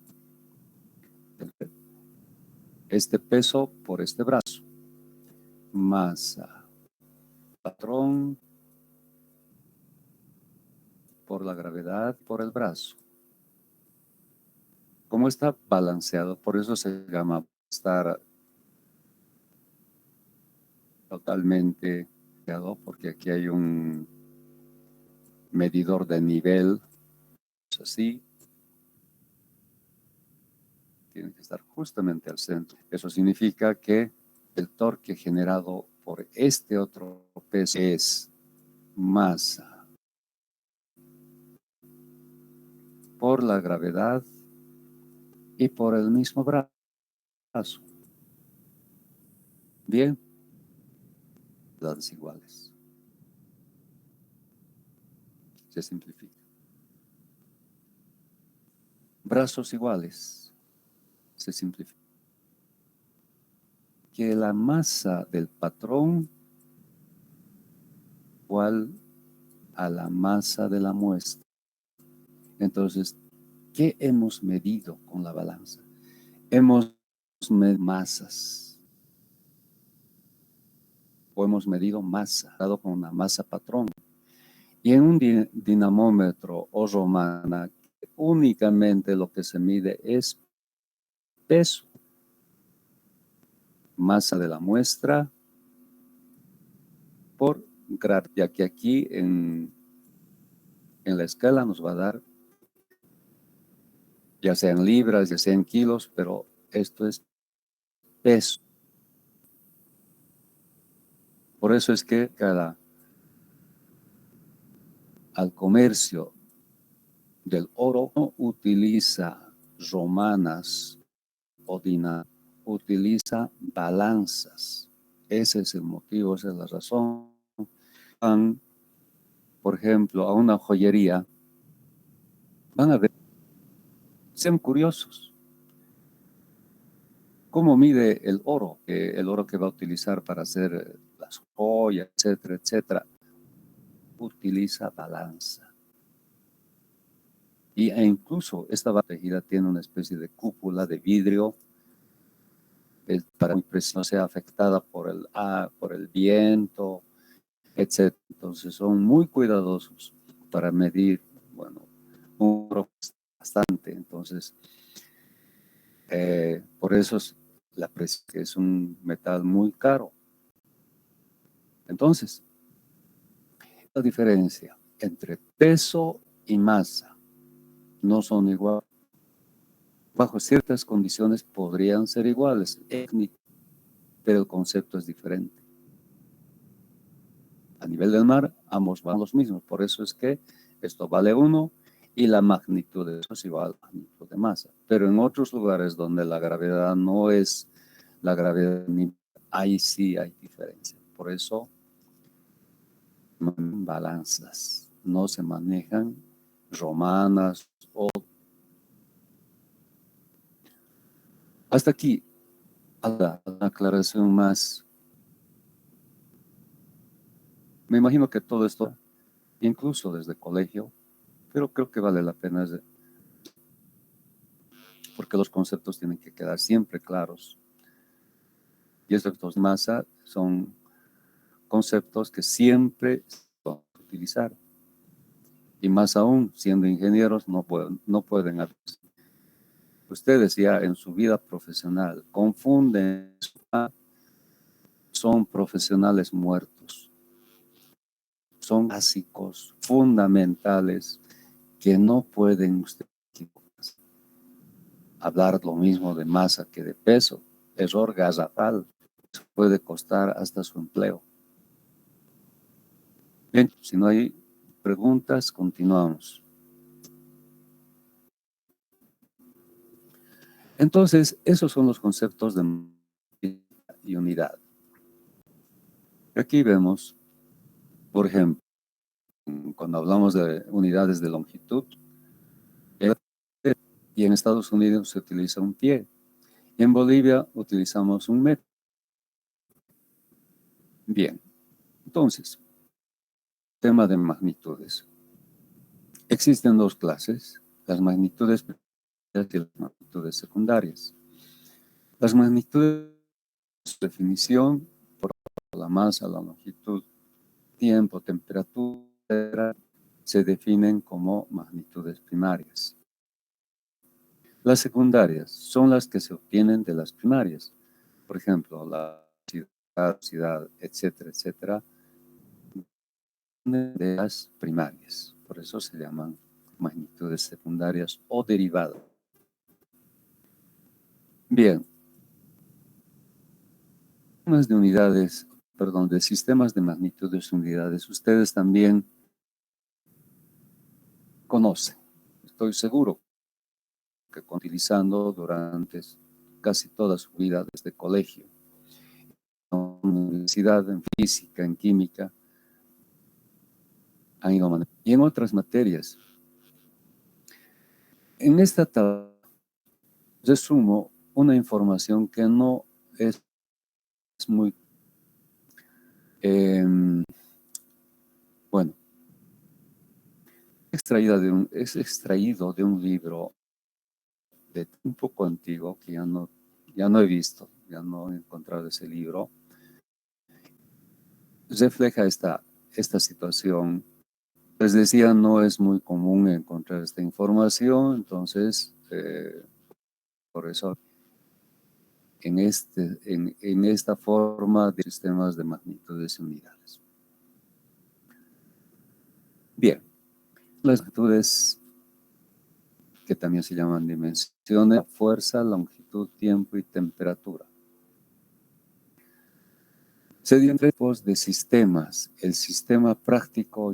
Este peso por este brazo, masa, patrón, por la gravedad, por el brazo. ¿Cómo está balanceado? Por eso se llama estar totalmente, porque aquí hay un medidor de nivel, así, tiene que estar justamente al centro. Eso significa que el torque generado por este otro peso es masa por la gravedad y por el mismo brazo. Bien, las iguales. Se simplifica. Brazos iguales. Se simplifica. Que la masa del patrón igual a la masa de la muestra. Entonces, ¿qué hemos medido con la balanza? Hemos medido masas. O hemos medido masa, dado con una masa patrón. Y en un dinamómetro o romana, únicamente lo que se mide es peso. Masa de la muestra por grado, ya que aquí en la escala nos va a dar, ya sean libras, ya sean kilos, pero esto es peso. Por eso es que al comercio del oro no utiliza romanas o dinar, utiliza balanzas. Ese es el motivo, esa es la razón. Van, por ejemplo, a una joyería, van a ver, sean curiosos. ¿Cómo mide el oro? El oro que va a utilizar para hacer las joyas, etcétera, etcétera. Utiliza balanza. E incluso esta batería tiene una especie de cúpula de vidrio para que no sea afectada por el viento, etcétera. Entonces son muy cuidadosos para medir, bueno, un oro bastante. Entonces, por eso la presión, que es un metal muy caro. Entonces, la diferencia entre peso y masa no son iguales. bajo ciertas condiciones podrían ser iguales, pero el concepto es diferente. A nivel del mar, ambos van los mismos, por eso es que esto vale 1 y la magnitud de eso es igual a la magnitud de masa. Pero en otros lugares donde la gravedad no es la gravedad, ahí sí hay diferencia. Por eso, balanzas no se manejan romanas o... Hasta aquí, la aclaración más. Me imagino que todo esto, incluso desde colegio, pero creo que vale la pena porque los conceptos tienen que quedar siempre claros. Y estos masa son conceptos que siempre se van a utilizar. Y más aún, siendo ingenieros, no pueden. Ustedes ya en su vida profesional confunden, son profesionales muertos. Son básicos, fundamentales, que no pueden ustedes equivocarse. Hablar lo mismo de masa que de peso, error garrafal, puede costar hasta su empleo. Bien, si no hay preguntas, continuamos. Entonces, esos son los conceptos de y unidad. Aquí vemos, por ejemplo, cuando hablamos de unidades de longitud, y en Estados Unidos se utiliza un pie, y en Bolivia utilizamos un metro. Bien, entonces, tema de magnitudes. Existen dos clases, las magnitudes primarias y las magnitudes secundarias. Las magnitudes, su definición, por la masa, la longitud, tiempo, temperatura, se definen como magnitudes primarias. Las secundarias son las que se obtienen de las primarias. Por ejemplo, la velocidad, etcétera, etcétera, de las primarias. Por eso se llaman magnitudes secundarias o derivadas. Bien. De unidades, perdón, de sistemas de magnitudes unidades, ustedes también conocen. Estoy seguro que utilizando durante casi toda su vida desde colegio, en la universidad, en física, en química, han ido manejando. Y en otras materias. En esta tabla resumo una información que no es muy bueno, es extraído de un libro un poco antiguo que ya no he visto, ya no he encontrado ese libro. Refleja esta situación. Les decía, no es muy común encontrar esta información, entonces por eso en esta forma de sistemas de magnitudes y unidades. Bien, las magnitudes que también se llaman dimensiones, fuerza, longitud, tiempo y temperatura. Se dividen tres tipos de sistemas: el sistema práctico,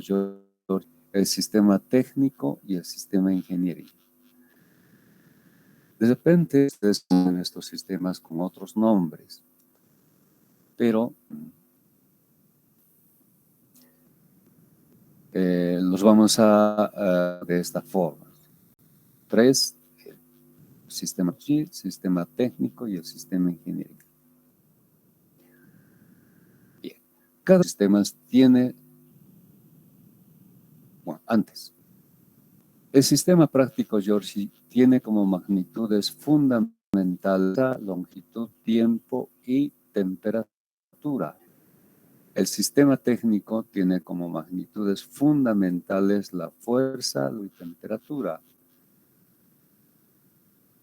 el sistema técnico y el sistema ingeniería. De repente ustedes tienen estos sistemas con otros nombres, pero los vamos de esta forma. 3, el sistema G, el sistema técnico y el sistema ingeniería. Bien, cada sistema tiene, bueno, antes, el sistema práctico, Georgie, tiene como magnitudes fundamentales la longitud, tiempo y temperatura. El sistema técnico tiene como magnitudes fundamentales la fuerza y temperatura.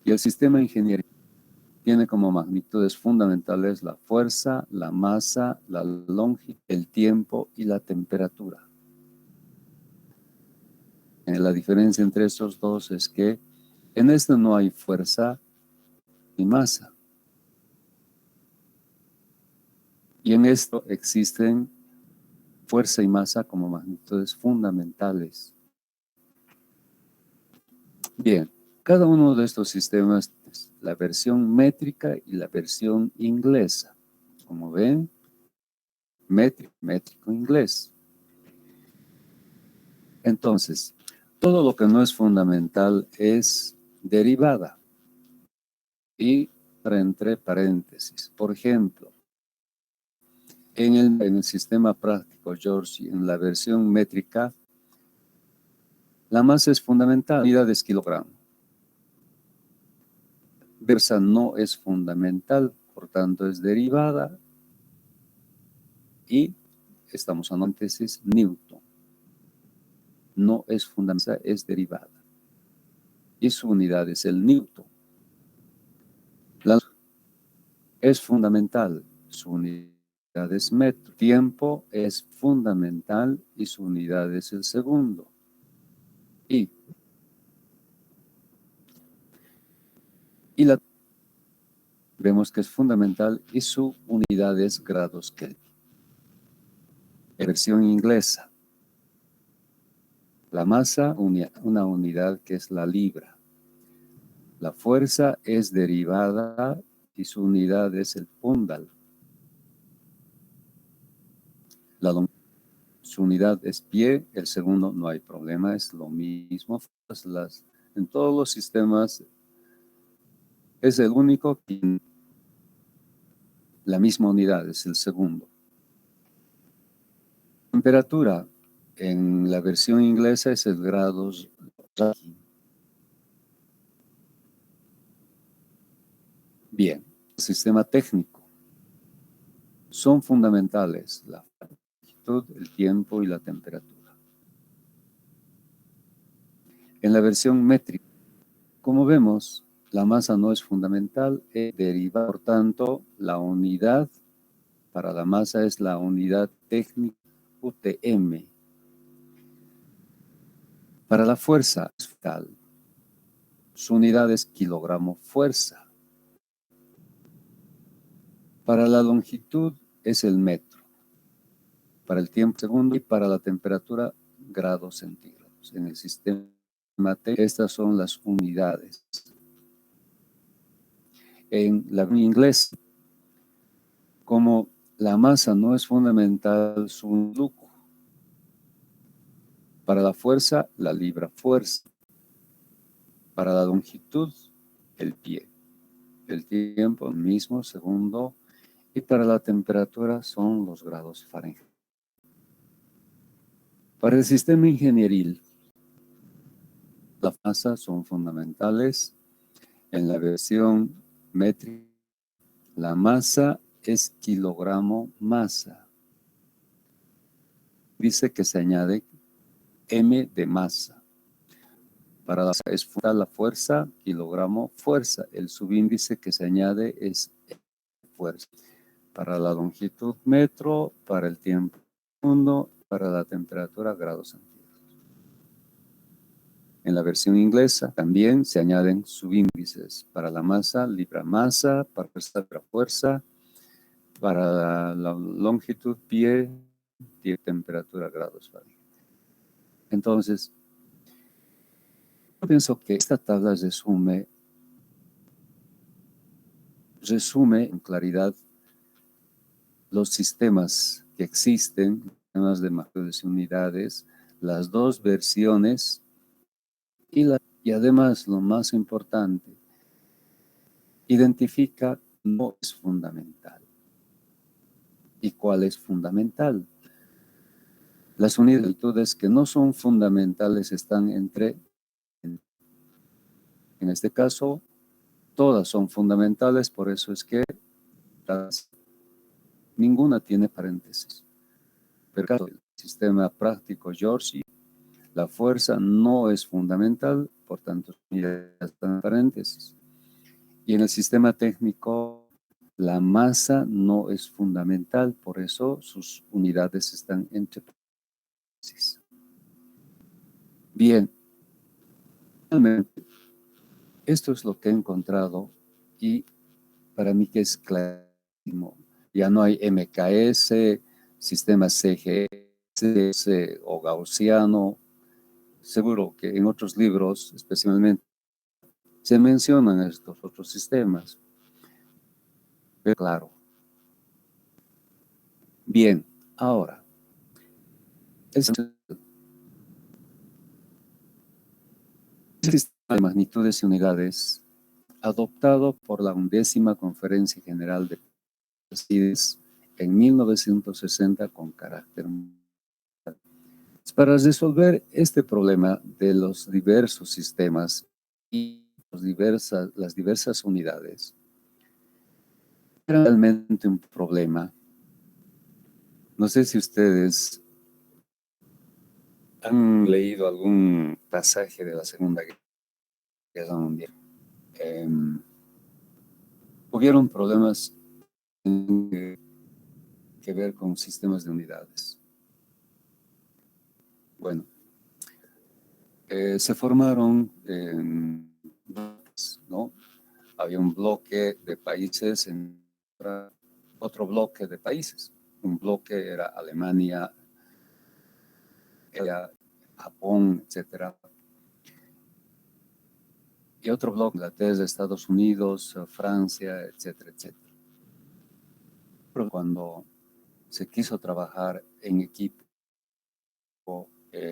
Y el sistema ingeniería tiene como magnitudes fundamentales la fuerza, la masa, la longitud, el tiempo y la temperatura. La diferencia entre estos dos es que En esto no hay fuerza ni masa. Y en esto existen fuerza y masa como magnitudes fundamentales. Bien, cada uno de estos sistemas es la versión métrica y la versión inglesa. Como ven, métrico inglés. Entonces, todo lo que no es fundamental es derivada. Y entre paréntesis, por ejemplo, en el sistema práctico, George, en la versión métrica, la masa es fundamental, unidades kilogramo. Versa no es fundamental, por tanto es derivada y estamos en paréntesis, Newton. No es fundamental, es derivada. Y su unidad es el Newton. Es fundamental, su unidad es metro. Tiempo es fundamental y su unidad es el segundo. Y vemos que es fundamental y su unidad es grados Kelvin. Versión inglesa. La masa, una unidad que es la libra. La fuerza es derivada y su unidad es el pundal. Su unidad es pie, el segundo no hay problema, es lo mismo. En todos los sistemas es el único que la misma unidad es el segundo. Temperatura en la versión inglesa es el grados Rankine. Bien, el sistema técnico son fundamentales la longitud, el tiempo y la temperatura. En la versión métrica, como vemos, la masa no es fundamental, es derivada, por tanto, la unidad para la masa es la unidad técnica UTM. Para la fuerza es tal, su unidad es kilogramo fuerza. Para la longitud es el metro. Para el tiempo segundo y para la temperatura grados centígrados. En el sistema T, estas son las unidades. En la inglés, como la masa no es fundamental, su lujo. Para la fuerza, la libra fuerza. Para la longitud, el pie. El tiempo, mismo, segundo. Y para la temperatura son los grados Fahrenheit. Para el sistema ingenieril, las masas son fundamentales. En la versión métrica, la masa es kilogramo masa. Dice que se añade M de masa. Para la fuerza, kilogramo fuerza. El subíndice que se añade es fuerza. Para la longitud, metro. Para el tiempo, segundo. Para la temperatura, grados centígrados. En la versión inglesa también se añaden subíndices. Para la masa, libra masa. Para la fuerza. Para la longitud, pie. Temperatura, grados Fahrenheit. Entonces, yo pienso que esta tabla resume en claridad los sistemas que existen, sistemas de magnitudes y unidades, las dos versiones y además, lo más importante, identifica no es fundamental. ¿Y cuál es fundamental? Las unidades que no son fundamentales están entre, en este caso, todas son fundamentales, por eso es que ninguna tiene paréntesis. Pero en el sistema práctico George, la fuerza no es fundamental, por tanto, están en paréntesis. Y en el sistema técnico, la masa no es fundamental, por eso sus unidades están entre paréntesis. Bien, finalmente, Esto es lo que he encontrado y para mí que es clarísimo. Ya no hay MKS, sistema CGS o gaussiano. Seguro que en otros libros, especialmente, se mencionan estos otros sistemas. Pero claro. Bien, ahora, el sistema de magnitudes y unidades adoptado por la 11ª Conferencia General de Partes en 1960 con carácter mundial. Para resolver este problema de los diversos sistemas y las diversas unidades, era realmente un problema. No sé si ustedes han leído algún pasaje de la Segunda Guerra Mundial. Hubieron problemas que ver con sistemas de unidades. Bueno, se formaron bloques, ¿no? Había un bloque de países en otro bloque de países. Un bloque era Alemania, era Japón, etcétera. Y otro bloque, Inglaterra, Estados Unidos, Francia, etcétera, etcétera. Pero cuando se quiso trabajar en equipo,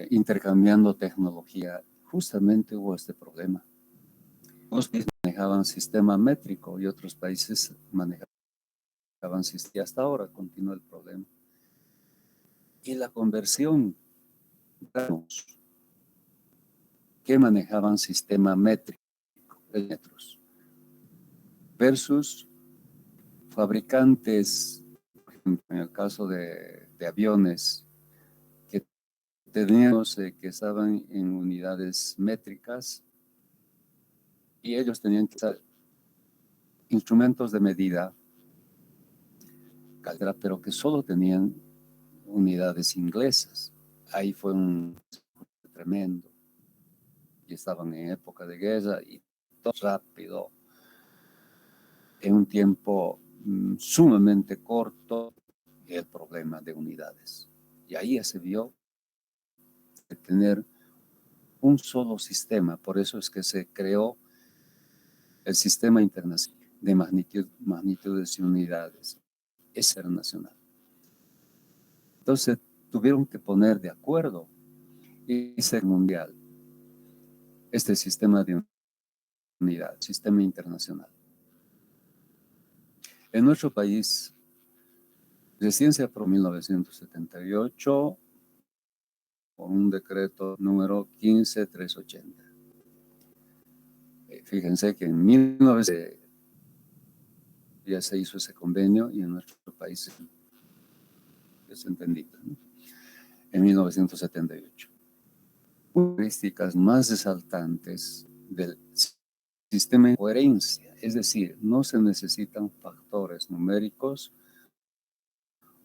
intercambiando tecnología, justamente hubo este problema. Unos países manejaban sistema métrico y otros países manejaban sistema. Y hasta ahora continúa el problema. Y la conversión que manejaban sistema métrico metros versus fabricantes, en el caso de aviones, que teníamos que estaban en unidades métricas y ellos tenían que usar instrumentos de medida, pero que solo tenían unidades inglesas. Ahí fue un tremendo. Y estaban en época de guerra y todo rápido, en un tiempo sumamente corto, el problema de unidades. Y ahí ya se vio de tener un solo sistema. Por eso es que se creó el sistema internacional de magnitudes y unidades. Es internacional. Entonces tuvieron que poner de acuerdo y ser mundial este sistema de unidad, sistema internacional. En nuestro país, recién se aprobó en 1978 con un decreto número 15380. Fíjense que en 1900 ya se hizo ese convenio y en nuestro país es entendido, ¿no? En 1978. Características más resaltantes del sistema de coherencia, es decir, no se necesitan factores numéricos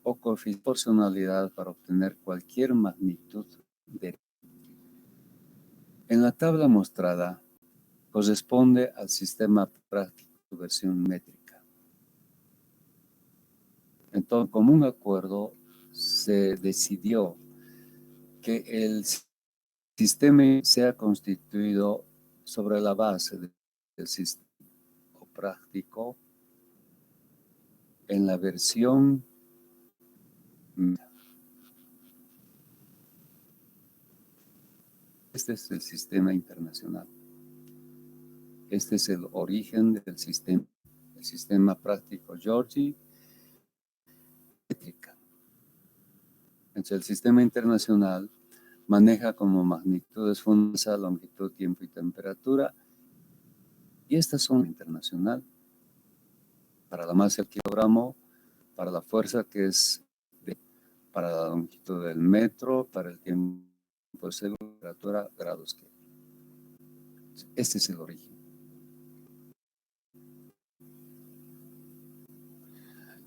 o proporcionalidad para obtener cualquier magnitud de. En la tabla mostrada corresponde al sistema práctico de versión métrica. Entonces, como un acuerdo, se decidió que el sistema sea constituido sobre la base del sistema práctico en la versión. Este es el sistema internacional. Este es el origen del sistema. El sistema práctico Georgi métrica. Entonces, el sistema internacional maneja como magnitudes fundamentales longitud, tiempo y temperatura. Y estas son internacional. Para la masa del kilogramo, para la fuerza que es para la longitud del metro, para el tiempo de segundo, temperatura, grados Kelvin. Este es el origen.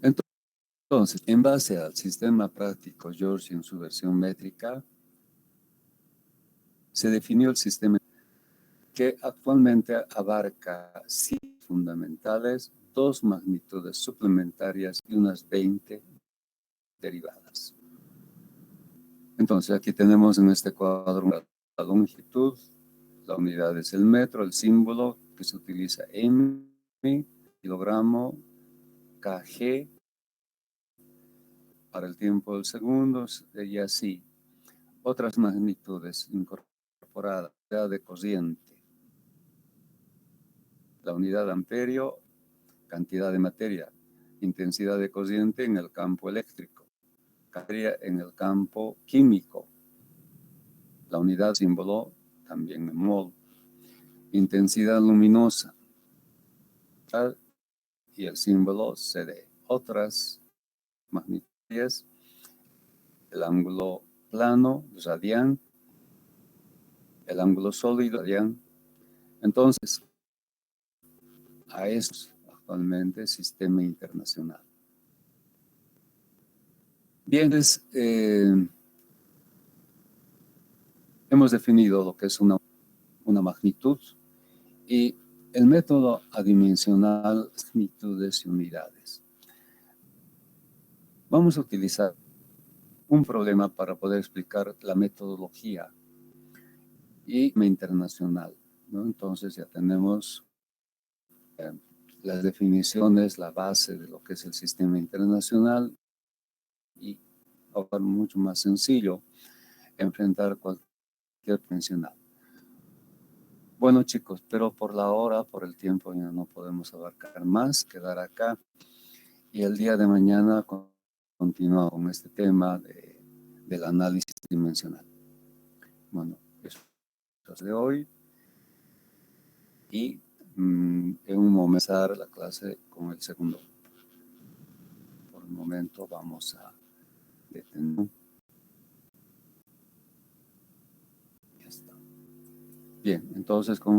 Entonces, en base al sistema práctico Georgi en su versión métrica, se definió el sistema que actualmente abarca 5 fundamentales, 2 magnitudes suplementarias y unas 20 derivadas. Entonces aquí tenemos en este cuadro la longitud, la unidad es el metro, el símbolo que se utiliza M, kilogramo, kg, para el tiempo del segundo y así. Otras magnitudes incorporadas, la de cociente, la unidad amperio, cantidad de materia, intensidad de cociente en el campo eléctrico, materia en el campo químico, la unidad símbolo también en mol, intensidad luminosa y el símbolo CD. Otras magnitudes, el ángulo plano, radián, el ángulo sólido, radián. Entonces, a eso actualmente sistema internacional. Bien, entonces, hemos definido lo que es una magnitud y el método adimensional, magnitudes y unidades. Vamos a utilizar un problema para poder explicar la metodología y internacional, ¿no? Entonces ya tenemos las definiciones, la base de lo que es el sistema internacional y ahora mucho más sencillo enfrentar cualquier convencional. Bueno chicos, pero por la hora, por el tiempo ya no podemos abarcar más, quedar acá y el día de mañana continuamos con este tema del análisis dimensional. Bueno, eso es de hoy y en un momento la clase con el segundo. Por el momento vamos a detener. Ya está. Bien, entonces con